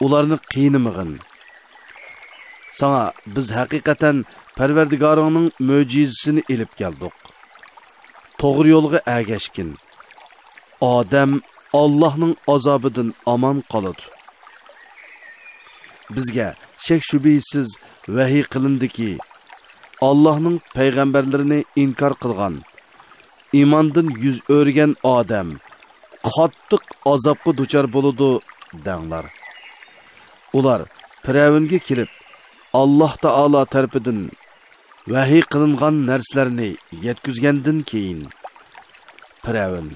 Speaker 2: Ularni qiynamag'in. Sana biz haqiqatan Parvardigoringning mo'jizasini elib keldik. To'g'ri yo'lga ergashgin. Odam Allohning azobidan aman qoladi. Bizga shak shubhasiz vahiy qilindiki, Allohning payg'ambarlarini inkor qilgan, iymondan yuz o'rgan odam qattiq azobga duchor bo'ladi denglar. Ular Firavunga kelib, Alloh taolo tarafidan vahiy qilingan narsalarni yetkizgandan keyin Firavun: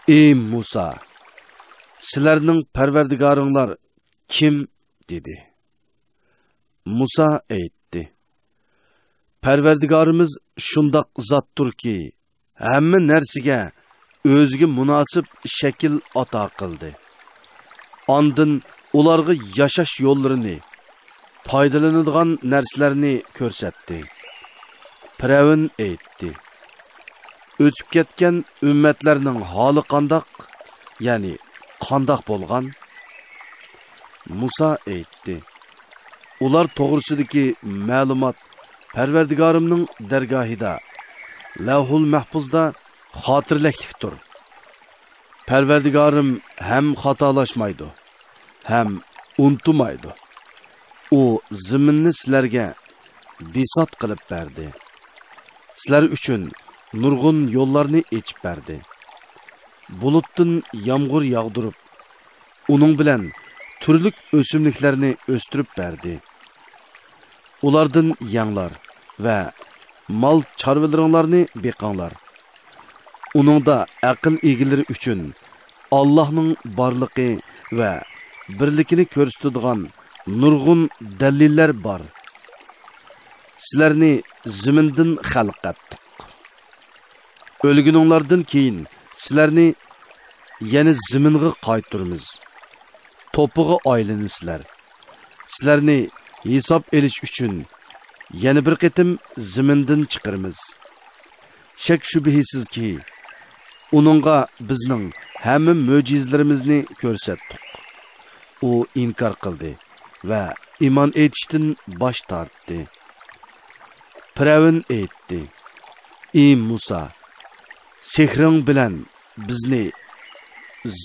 Speaker 2: "Ey Musa, sizlarning parvardigoringlar kim?" dedi. Musa aytdi: "Parvardigorimiz shundoq zotdirki, hamma narsaga o'ziga munosib shakl ato qildi. Ondan ularga yashash yo'llarini, foydalanadigan narsalarni ko'rsatdi." Firavun aytdi: "O'tib ketgan ummatlarning holi qandoq, ya'ni qandoq bo'lgan?" Musa aytdi: "Ular to'g'risidagi ma'lumot Parvardigorimning dargohida, Lavhul Mahfuzda xotirlikdir. Parvardigorim ham xatolashmaydi, ham unutmaydi. U zaminni sizlarga bisot qilib berdi. Sizlar uchun nurg'un yo'llarni ochib berdi. Bulutdan yomg'ir yog'dirib, uning bilan turli o'simliklarni o'stirib berdi. Ulardan yanglar va mol chorvalaringlarni beqinglar. Uningda aql egilari uchun Allohning borligi va birligini ko'rsatadigan nurg'un dalillar bor. Sizlarni zamindan xalq qattiq. O'lguninglardan keyin sizlarni yana zaminga qaytaramiz. To'piga aylanasizlar. Sizlarni hisob elish uchun yana bir qitim zamindan chiqaramiz. Shak shubhisizki, uningga bizning hamma mo'jizlarimizni ko'rsatdik. U inkor qildi va iymon etishdan bosh tortdi. Firavun aytdi: "Ey Musa, sehring bilan bizni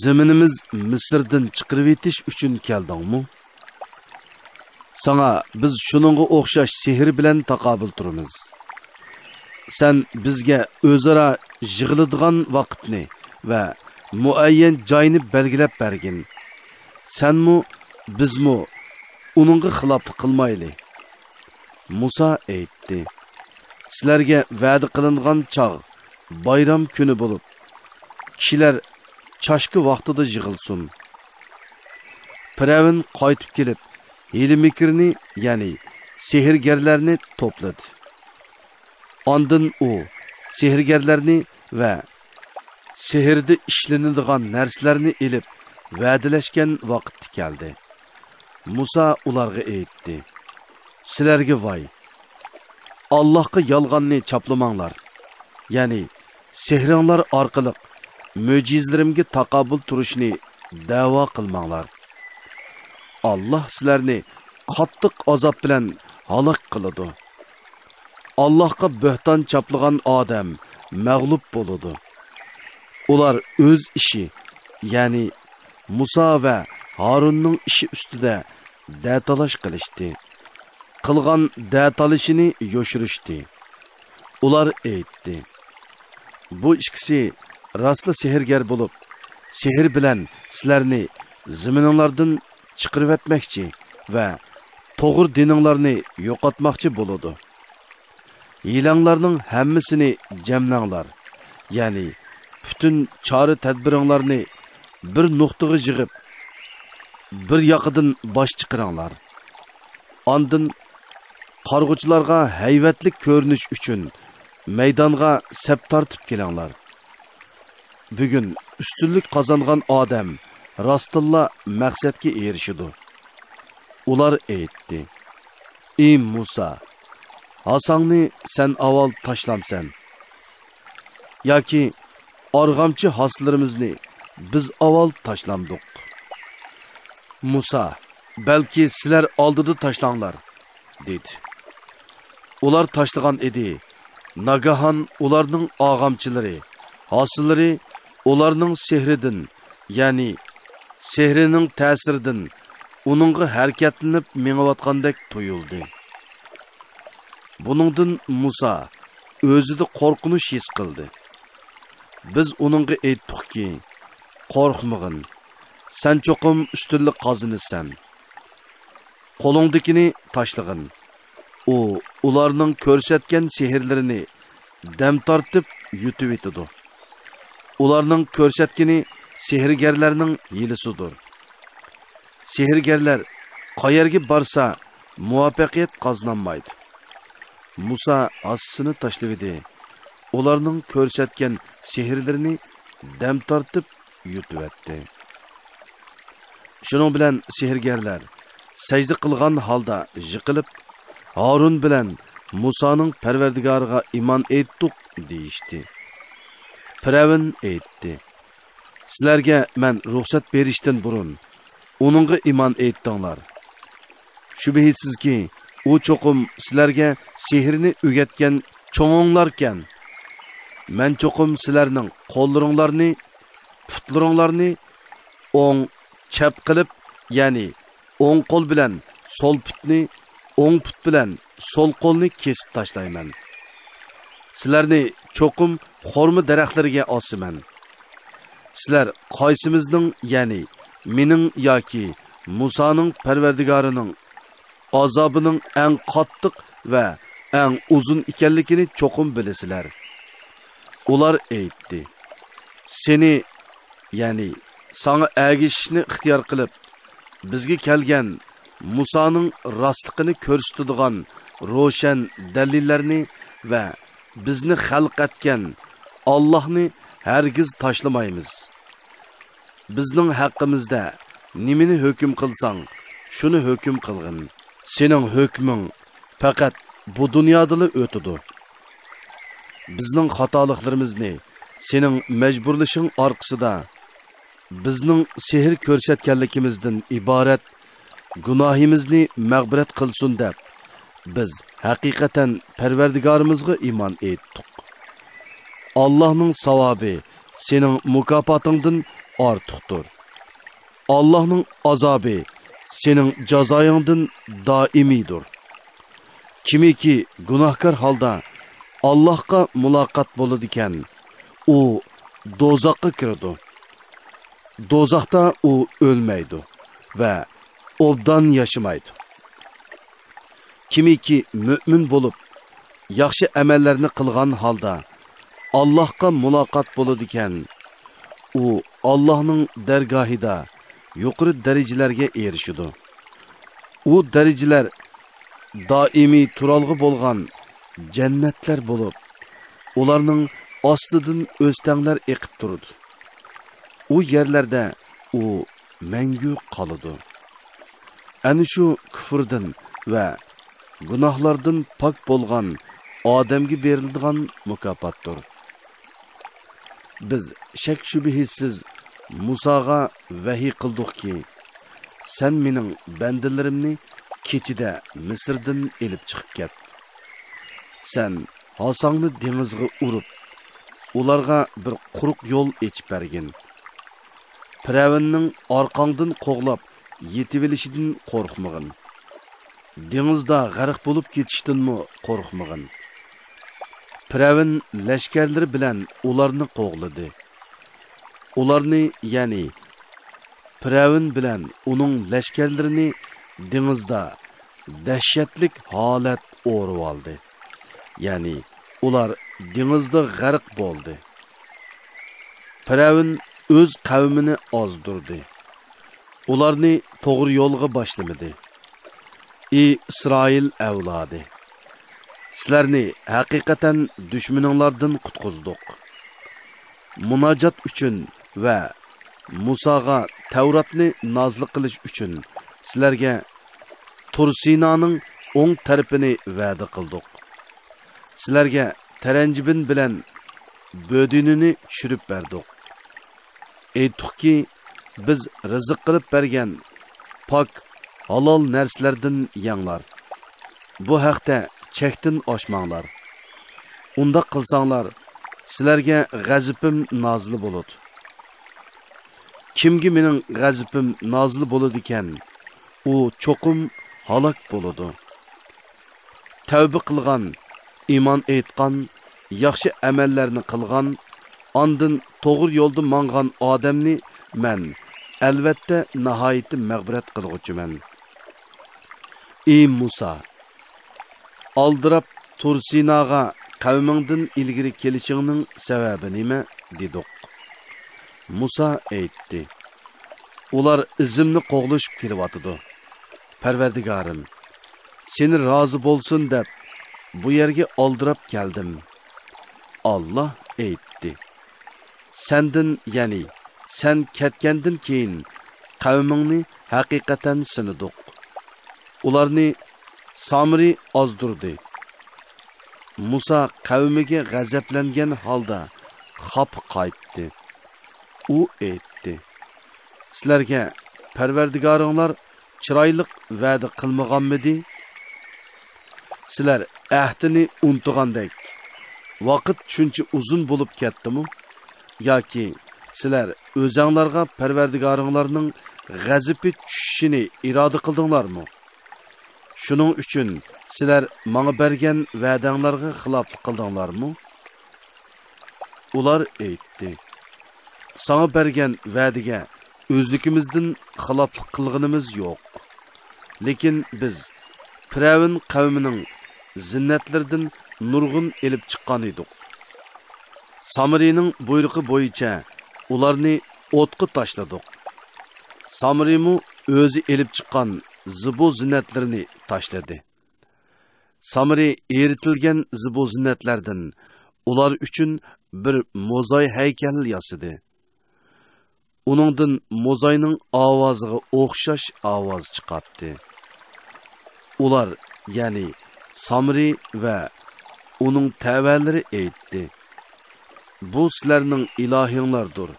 Speaker 2: zaminimiz Misrdan chiqarib etish uchun keldingmi? Sana biz shuningga o'xshash sehr bilan taqobil turamiz. Sen bizga o'zaro yig'iladigan vaqtni va muayyan joyni belgilab bergin. Senmi, bizmi uningga xiloflik qilmayli." Musa aytdi: "Sizlarga va'da qilingan chog' bayram kuni bo'lib, kishilar chashki vaqtida yig'ilsin." Firavun qaytib kelib, hiyla mikrni, ya'ni sehrgarlarni to'pladi. Ondan u sehrgarlarni va sehrda ishlanadigan narsalarni elib va'dalashgan vaqt keldi. Musa ularga aytdi: "Sizlarga voy! Allohga yolg'onni chaplamanglar. Ya'ni sehringlar orqali mo'jizalarimga taqobil turishni da'vo qilmanglar. Allah sizlarni qattiq azob bilan halok qiladi. Allohga bo'hton chaplagan odam mag'lub bo'ladi." Ular o'z ishi, ya'ni Musa va Harunning ishi ustida da'talash qilishdi. Qilgan da'talishini yo'shirishdi. Ular aytdi: "Bu ikkisi rostla sehrgar bo'lib, sehr bilan sizlarni zamininglardan chiqarib etmoqchi va to'g'ri dininglarni yo'qotmoqchi bo'ladi. Yilanglarning hammasini jamlanglar, ya'ni bütün chora tadbiringlarni bir nuqtaga yig'ib, bir yoqidan bosh chiqaringlar. Ondan qarg'uchilarga hayvatlik ko'rinish uchun maydonga sap tortib kelinglar. Bugun ustunlik qozongan odam rostilla maqsadga erishidi." Ular aytdi: "Ey Musa, Hasanni sen avval tashlamsan. Yoki arg'amchi haslarimizni biz avval tashlamdik." Musa: "Balki sizlar oldida tashlanglar," dedi. Ular tashlagan edi. Nagahan ularning ag'amchilari, hasillari ularning sehridan, ya'ni sehrining ta'siridan uningga harakatlanib mengayotgandek tuyuldi. Buningdan Musa o'zida qo'rqinish his qildi. Biz uningga aytdikki: "Qo'rqmag'in. Sen cho'qim ustunlik qozinasan. Qo'lingdikini tashlag'in. u ularning ko'rsatgan sehrlarini dam tortib yutib etadi. Ularning ko'rsatgani sehrgarlarning hilisidir. Sehrgarlar qayerga borsa muvaffaqiyat qozonmaydi. Musa asını tashladi. Ularning ko'rsatgan sehrlarini dam tortib yutib etdi. Shuning bilan sehrgarlar sajda qilgan holda yiqilib, Harun bilan Musaning Parvardigoriga iymon etdik deyishdi. Firavun aytdi: "Sizlarga men ruxsat berishdan burun uningga iymon etdinglar. Shubhisizki, u cho'qim sizlarga sehrni o'rgatgan cho'nginglarkan. Men cho'qim sizlarning qo'llaringlarni, putlaringlarni o'ng chap qilib, ya'ni o'ng qo'l bilan so'l putni, o'ng put bilan so'l qo'lni kesib tashlayman. Sizlarni cho'qim xorma daraxtlariga osiman. Sizlar qaysimizning, ya'ni mening yoki Musaning Parvardigorining azobining eng qattiq va eng uzun ekanligini cho'qim bilasizlar." Ular aytdi: "Seni, ya'ni sana agishishni ixtiyor qilib, bizga kelgan Musaning rostligini ko'rsatadigan ro'shan dalillarni va bizni xalq etgan Allohni hargiz tashlamaymiz. Bizning haqqimizda nimani hukm qilsang, shuni hukm qilgin. Sening hukming faqat bu dunyoda o'tadi. Bizning xatoliklarimizni sening majburlashing orqasida bizning sehr ko'rsatganligimizdan iborat gunohimizni mag'firat qilsin deb biz haqiqatan Parvardigorimizga iymon etdik. Allohning savobi sening mukofotingdan ortiqdir. Allohning azobi sening jazoyingdan doimiydir. Kimiki gunohkor holda Allohga muloqot bo'ladi ekan, u dozoqqa kiradi. Dozoqda u o'lmaydi va obdan yaşamaydı. Kimiki mümin bo'lib, yaxshi amallarni qilgan holda Allohga muloqot bo'ladi ekan, u Allohning dargohida yuqori darajalarga erishadi. U darajalar doimiy turalg'i bo'lgan jannatlar bo'lib, ularning ostidan o'stanglar eqib turadi. U yerlarda u mangu qoladi. Ana shu kufrdan va gunohlardan pok bo'lgan odamga beriladigan mukofotdir. Biz shak shubhisiz Musaga vahiy qildikki, sen mening bandalarimni kechida Misrdan elib chiqib ket. Sen Hasongni dengizga urib, ularga bir quruq yo'l echib bergin. Firavunning orqangdan qo'g'lab yetivelishidan qo'rqmag'in. Dengizda g'arq bo'lib ketishdanmi qo'rqmag'in. Firavun lashkarlari bilan ularni qo'g'ladi. Ularni, ya'ni Firavun bilan uning lashkarlarini dengizda dahshatlik holat o'rib oldi. Ya'ni ular dengizda g'arq bo'ldi. Firavun o'z qavmini ozdirdi. Ularni to'g'ri yo'lga boshlamadi. Ey İsrail avlodi, sizlarni haqiqatan dushmaninglardan qutqizdik. Munojat uchun va Musaga Tavratni nozil qilish uchun sizlarga Tur Sinoning o'ng tarafini va'da qildik. Sizlarga taranjibin bilan bo'dinini tushirib berdik. Aytdikki, biz rizq qilib bergan pok halol narsalardan yanglar. Bu haqda chekdan oshmanglar. Unda qilsanglar, sizlarga g'azabim nozil bo'ladi. Kimga mening g'azabim nozil bo'ladi ekan, u cho'qim halok bo'ladi. Tavba qilgan, iymon etgan, yaxshi amallarni qilgan, ondan to'g'ri yo'lda mangan odamni men albatta nihoyatda mag'firat qilg'uchiman. Ey Musa, aldırab Tursinaga qavmingdan ilgiri kelishingning sababi nima dedik. Musa aytdi: Ular izimni qo'g'lashib kelyapti. Parvardigorim, seni rozi bo'lsin deb bu yerga oldirab keldim. Allah aytdi: Sendin, ya'ni sen ketgandan keyin qavmingni haqiqatan sinidiq. Ularni Samiri ozdirdi. Musa qavmiga g'azablangan holda xop qaytdi. U aytdi: Sizlarga Parvardigoringlar chiroyli va'da qilmaganmidi? Sizlar ahdini unutgandek vaqt shuncha uzun bo'lib ketdimi? Yoki sizlar o'zinglarga Parvardigoringlarning g'azabi tushishini iroda qildinglarmi? Shuning uchun sizlar menga bergan va'danglarga xilof qildinglarmi? Ular aytdi: Sana bergan va'diga o'zligimizdan xilof qilganimiz yo'q. Lekin biz Firavun qavmining zinnatlaridan nurg'un elib chiqqan edik. Samirining buyrug'i bo'yicha ularni o'tqa tashladik. Samirimu o'zi elib chiqqan zibu zinnatlarini tashladi. Samiri eritilgan zibu zinnatlardan ular uchun bir mozoy haykal yasadi. Uningdan mozoyning ovoziga o'xshash ovoz chiqardi. Ular, ya'ni Samiri va uning tavalari aytdi: Bu sizlarning ilahinglardir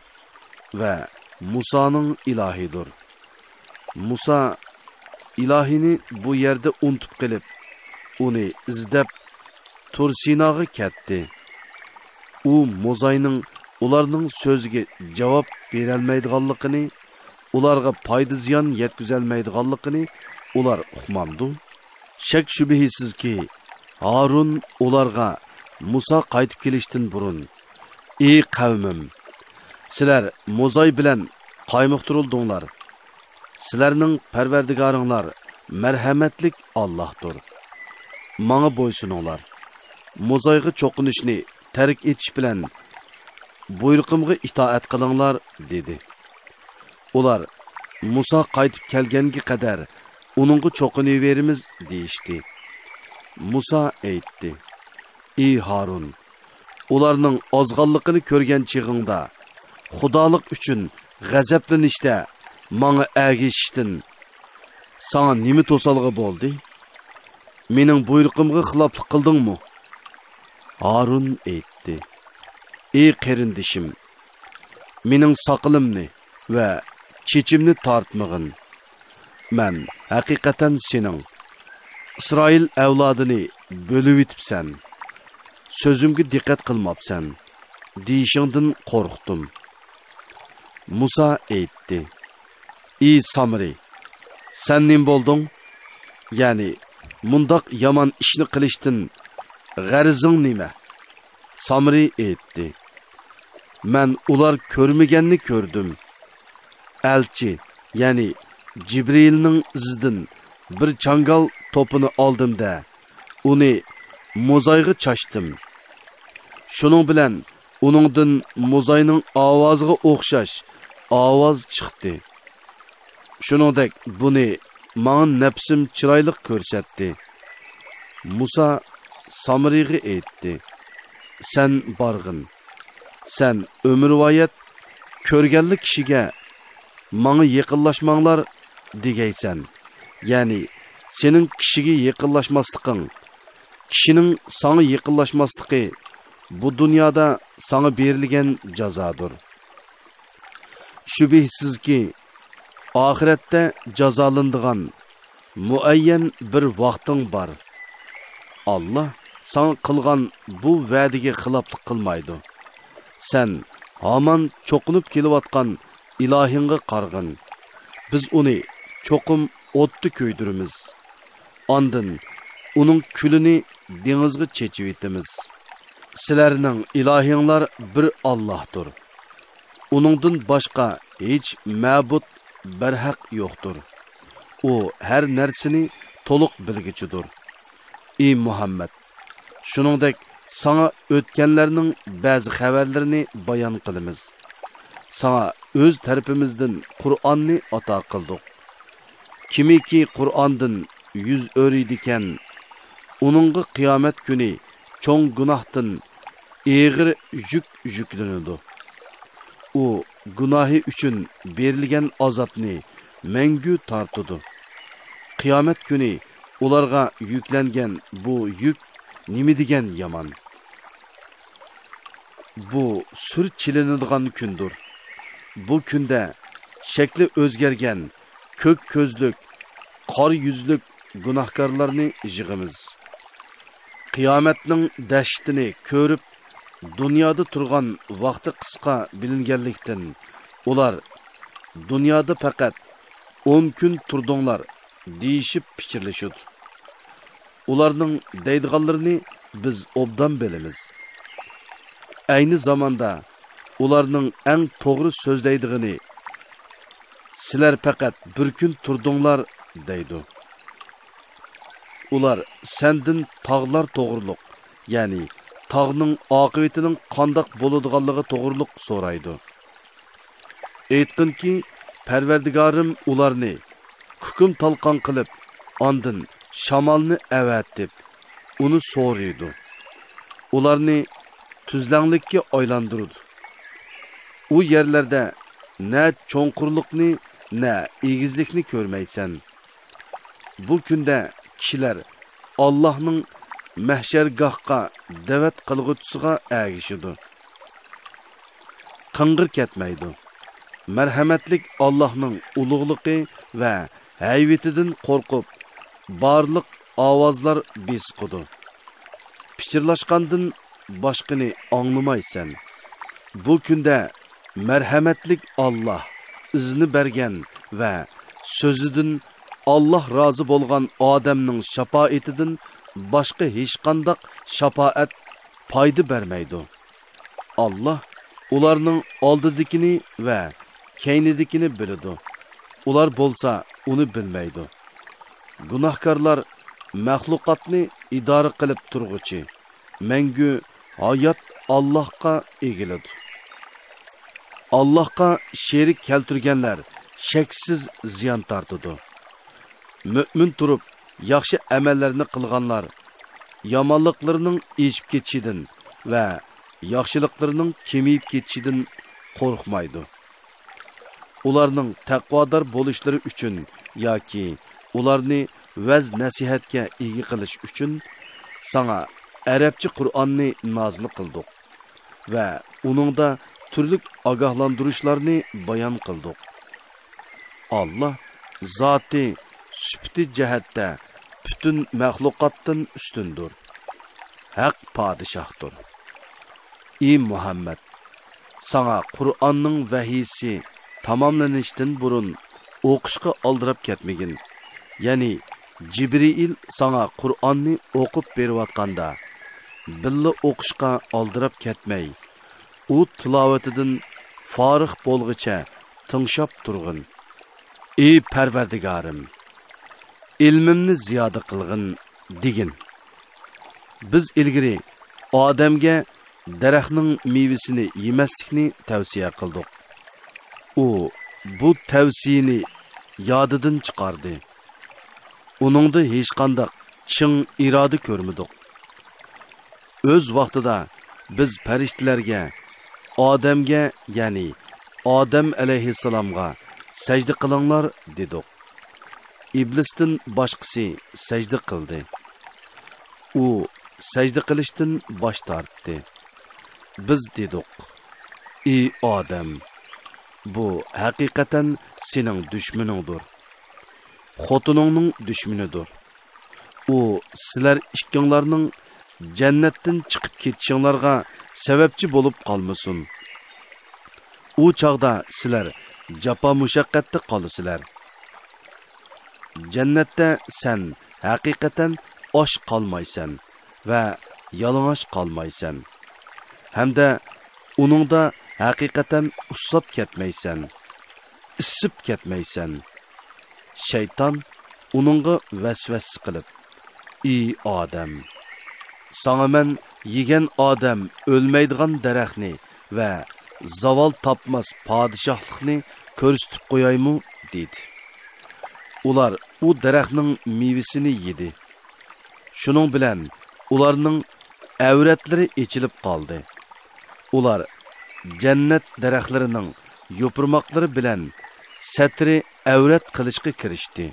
Speaker 2: va Musaning ilahidir. Musa ilahini bu yerda unutib qilib, uni izlab Tursinaga ketdi. U mozoyning ularning so'ziga javob berolmaydiganligini, ularga foyda ziyon yetkazolmaydiganligini ular uqmamdi. Shak shubhisizki Harun ularga Musa qaytib kelishdan burun: Ey qavmim, sizlar mozoy bilan qaymoqtirildinglar. Sizlarning Parvardigoringlar marhamatlik Allohdir. Menga bo'ysuninglar. Mozoyga cho'qinishni tark etish bilan buyrug'imga itoat qilinglar dedi. Ular Musa qaytib kelganga qadar uningga cho'qinaveramiz deyishdi. Musa aytdi: Ey Harun, ularning ozg'anligini ko'rgan chig'ingda xudolik uchun g'azablanishda menga agishishdan sana nima to'salg'i bo'ldi? Mening buyrug'imga xiloflik qildingmi? Harun aytdi: Ey qarindishim, mening soqilimni va chechimni tortmag'in. Men haqiqatan sening İsrail avlodini bo'lib etibsan. Sözümge diqqat qilmabsan deyishingdan qo'rqdim. Musa aytdi: Ey Samiri, sen nim bo'lding? Ya'ni mundaq yomon ishni qilishdan g'arizing nima? Samiri aytdi: Men ular ko'rmaganni ko'rdim. Elchi, ya'ni Cibrilning izidan bir changal topini oldimda uni mozoyga chashdim. Shuning bilan uningdan mozoyning ovoziga o'xshash ovoz chiqdi. Shuningdek buni men nafsim chiroyli ko'rsatdi. Musa Samiriga aytdi: Sen barg'in. Sen umrvoyat ko'rganlik kishiga menga yaqinlashmanglar degaysan. Ya'ni sening kishiga yaqinlashmasliging, kishining sana yaqinlashmasligi bu dunyoda sana berilgan jazodir. Shubhisizki oxiratda jazolanadigan muayyan bir vaqting bor. Allah sana qilgan bu va'daga xiloflik qilmaydi. Sen hamon cho'qinib kelayotgan ilahingga qarg'in. Biz uni cho'qim o'tni ko'ydirimiz. Ondan uning kulini dengizga chechib etamiz. Sizlarning ilahinglar bir Allohdir. Uningdan boshqa hech ma'bud barhaq yo'qdir. U har narsani to'liq bilgichidir. Ey Muhammed, shuningdek sana o'tganlarning ba'zi xabarlarini bayon qilamiz. Sana o'z tarafimizdan Qur'onni ato qildik. Kimiki Qur'ondan yuz o'riydikan, uningga qiyomat kuni cho'ng gunohdan eg'ir yuklanadi. U gunohi uchun berilgan azobni mangu tortadi. Qiyomat kuni ularga yuklangan bu yuk nima degan yomon. Bu sur chilinadigan kundir. Bu kunda shakli o'zgargan ko'k ko'zlik, qor yuzlik gunohkorlarni yig'imiz. Qiyomatning dahshatini ko'rib, dunyoda turgan vaqti qisqa bilinganlikdan ular dunyoda faqat 10 kun turdinglar deyishib pichirlashudi. Ularning deydiganlarini biz obdan bilamiz. Ayni zamonda ularning eng to'g'ri so'zlaydigini sizlar faqat bir kun turdinglar deydi. Ular sendin tağlar to'g'riliq, ya'ni tağning oqibatining qandoq bo'ladiganligi to'g'riliq so'raydi. Aytqinki, Parvardigorim ularni hukm talqon qilib, ondan shamolni avatib, uni so'raydi. Ularni tuzlanlikka aylantiradi. U yerlarda ne cho'nqurlikni, ne egizlikni ko'rmaysan. Bu kunda kishilar Allohning mahshargohga da'vat qilg'uchisiga ergishidi. Qing'ir ketmaydi. Marhamatlik Allohning ulug'ligi va hayvetidan qo'rqib, barliq ovozlar besqidi. Pichirlashgandan boshqani anglamaysan. Bu kunda marhamatlik Allah izni bergan va so'zidan Allah razı bo'lgan odamning shafoatidan boshqa hech qanday shafoat foyda bermaydi. Allah ularning oldidikini va keynidikini biladi. Ular bo'lsa uni bilmaydi. Gunohkorlar mahluqotni idora qilib turg'uchi, mangu hayot Allohga egiladi. Allohga sherik keltirganlar shaksiz ziyon tortadi. Mümin turib yaxshi amallarni qilganlar yomonliklarining eshib ketishidan va yaxshiliklarining kemiyib ketishidan qo'rqmaydi. Ularning taqvodor bo'lishlari uchun yoki ularni vaz nasihatga ega qilish uchun sana arabcha Qur'onni nozil qildik va uningda turli ogohlantirishlarni bayon qildik. Allah zoti süpti cihetdə bütün məxluqatdan üstündür. Haq padişahdır. Ey Muhammed, sana Qur'anның vəhisi tamamlanışdan burun oqışqa aldırab ketmegin. Yani Cibril sana Qur'anni oqub beriyotganda billa oqışqa aldırab ketmey. O tilavetidan farıq bolğıça tınşap turğun. Ey Parvardigorim, ilmimni ziyoda qilgin degin. Biz ilgari odamga daraxtning mevasini yemaslikni tavsiya qildik. U bu tavsiyani yodidan chiqardi. Uningda hech qanday chin iroda ko'rmadik. O'z vaqtida biz farishtalarga, odamga, ya'ni Odam alayhissalomga sajda qilinglar dedik. İblistin başqısı secde qildi. U secde qilishdan bosh tortdi. Biz dedik: "Ey Odam, bu haqiqatan sening dushmaningdir. Xotiningning dushmanidir. U sizlar ikkinglarning jannatdan chiqib ketishinglarga sababchi bo'lib qolmasin. U chaqda sizlar jafo mushaqqatda qolasizlar. Cennette sen hakikaten oş kalmaysan ve yalıngaş kalmaysan. Hem de onunda hakikaten usap ketmeysen, ısıp ketmeysen. Şeytan onunla vesves kılıp, ey odam, sana men yegan odam o'lmaydigan daraxtni va zaval topmas podshohlikni ko'rsatib qo'yaymi dedi. Ular u daraxtning mevasini yedi. Shuning bilan ularning avratlari echilib qoldi. Ular jannat daraxtlarining yo'pirmoqlari bilan satri avrat qilishga kirishdi.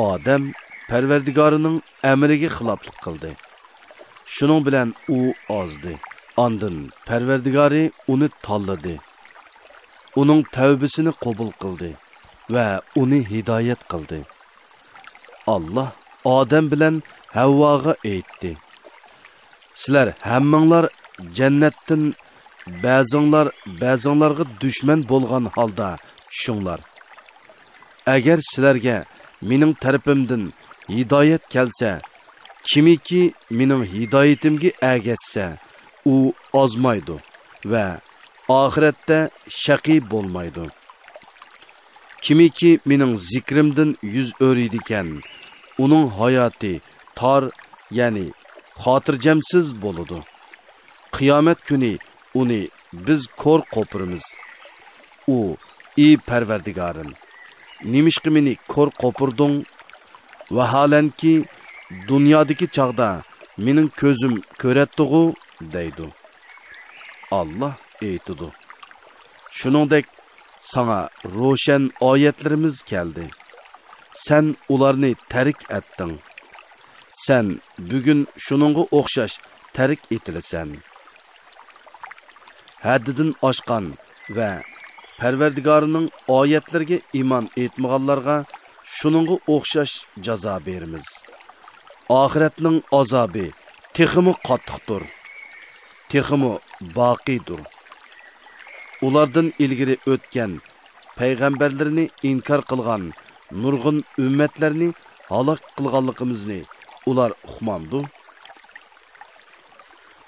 Speaker 2: Odam Parvardigorining amriga xiloflik qildi. Shuning bilan u ozdi. Ondan Parvardigori uni tanladi. Uning tavbasini qabul qildi va uni hidoyat qildi. Allah odam bilan Havvoga aytdi: sizlar hammanglar jannatdan ba'zinglarga dushman bo'lgan holda tushinglar. Agar sizlarga mening tarafimdan hidoyat kelsa, kimiki mening hidoyatimga ergashsa, u ozmaydi va oxiratda shaqiy bo'lmaydi. Kimiki mening zikrimdan yuz o'riydigan, uning hayoti tor, ya'ni xotirjamsiz bo'ladi. Qiyomat kuni uni biz ko'r qo'pirimiz. U: ey Parvardigorim, nimishqi meni ko'r qo'pirding? Vaholanki dunyodagi chog'da mening ko'zim ko'ratdi-ku, deydi. Allah aytadi: shuningdek sana ro'shan oyatlarimiz keldi. Sen ularni tarik etding. Sen bugun shuningga o'xshash tarik etilasan. Haddidan oshgan va Parvardigorining oyatlariga iymon etmaganlarga shuningga o'xshash jazo beramiz. Oxiratning azobi texmi qattiqdir, texmi boqiydir. Ulardan ilgari o'tgan payg'ambarlarni inkor qilgan nurg'un ummatlarni halok qilganligimizni ular uqmamdu.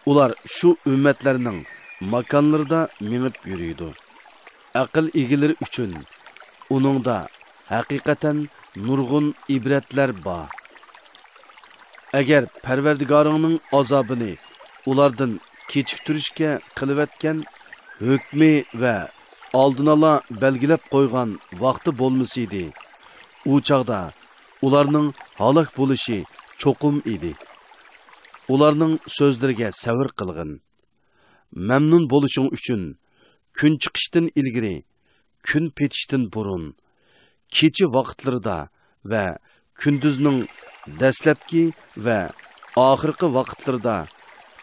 Speaker 2: Ular shu ummatlarning makonlarida minib yuriydi. Aql egilari uchun uningda haqiqatan nurg'un ibratlar bor. Agar Parvardigoringning azobini ulardan kechiktirishga qilayotgan hukmi va oldinala belgilab qo'ygan vaqti bo'lmasaydi, u chaqda ularning halok bo'lishi cho'qim edi. Ularning so'zlariga sabr qilgin. Memnun bo'lishing uchun kun chiqishdan ilgari, kun petishdan burun, kecha vaqtlarida va kunduzning dastlabki va oxirgi vaqtlarida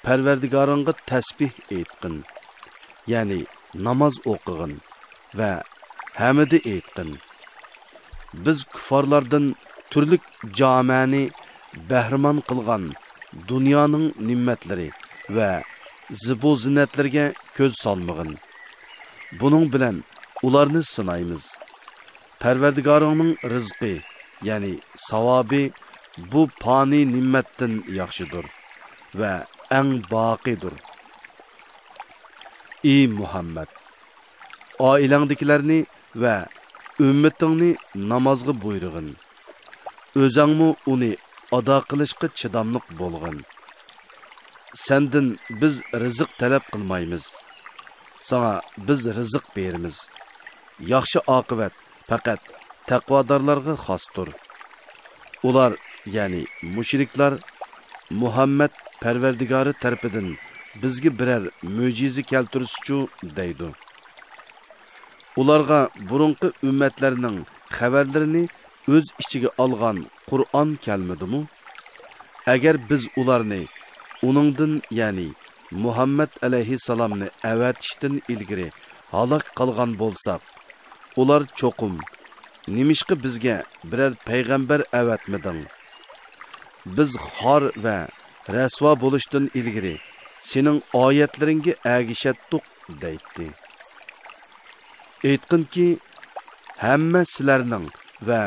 Speaker 2: Parvardigoringga tasbih aytqin, ya'ni namoz o'qigin va hamidi aytqin. Biz kuffarlardan turli jamani bahramon qilgan dunyoning ne'matlari va zibu zinatlarga ko'z solmag'in. Buning bilan ularni sinaymiz. Parvardigoringning rizqi, ya'ni savobi bu fani ne'matdan yaxshidir va eng boqidir. Ey Muhammad, oilangdagilarni va ummatingni namozga buyurg'in. O'zingmi uni ado qilishga chidamliq bo'lg'in. Sendan biz rizq talab qilmaymiz. Sana biz rizq beramiz. Yaxshi oqibat faqat taqvodorlarga xosdir. Ular, ya'ni mushriklar, Muhammad Parvardigori tarafidan bizga biror mo'jiza keltirishchu deydi. Ularga burunqi ummatlarning xabarlarini o'z ichiga olgan Qur'on kelmadimi? Agar biz ularni uningdan, ya'ni Muhammad alayhissalomni avatishdan ilgari halok qilgan bo'lsak, ular cho'qim: nimishqi bizga biror payg'ambar avatmading? Biz xor va rasvo bo'lishdan ilgari sening oyatlaringga agishatdiq deydi. Aytqinki, hamma sizlarning va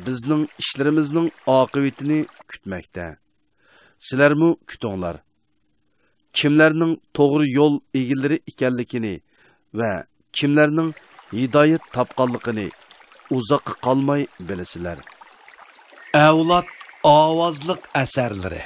Speaker 2: bizning ishlarimizning oqibatini kutmoqda. Sizlarmi kutinglar. Kimlarning to'g'ri yo'l egillari ekanligini va kimlarning hidoyat topganligini uzoq qolmay bilasizlar. Avlod Ovozliq asarlari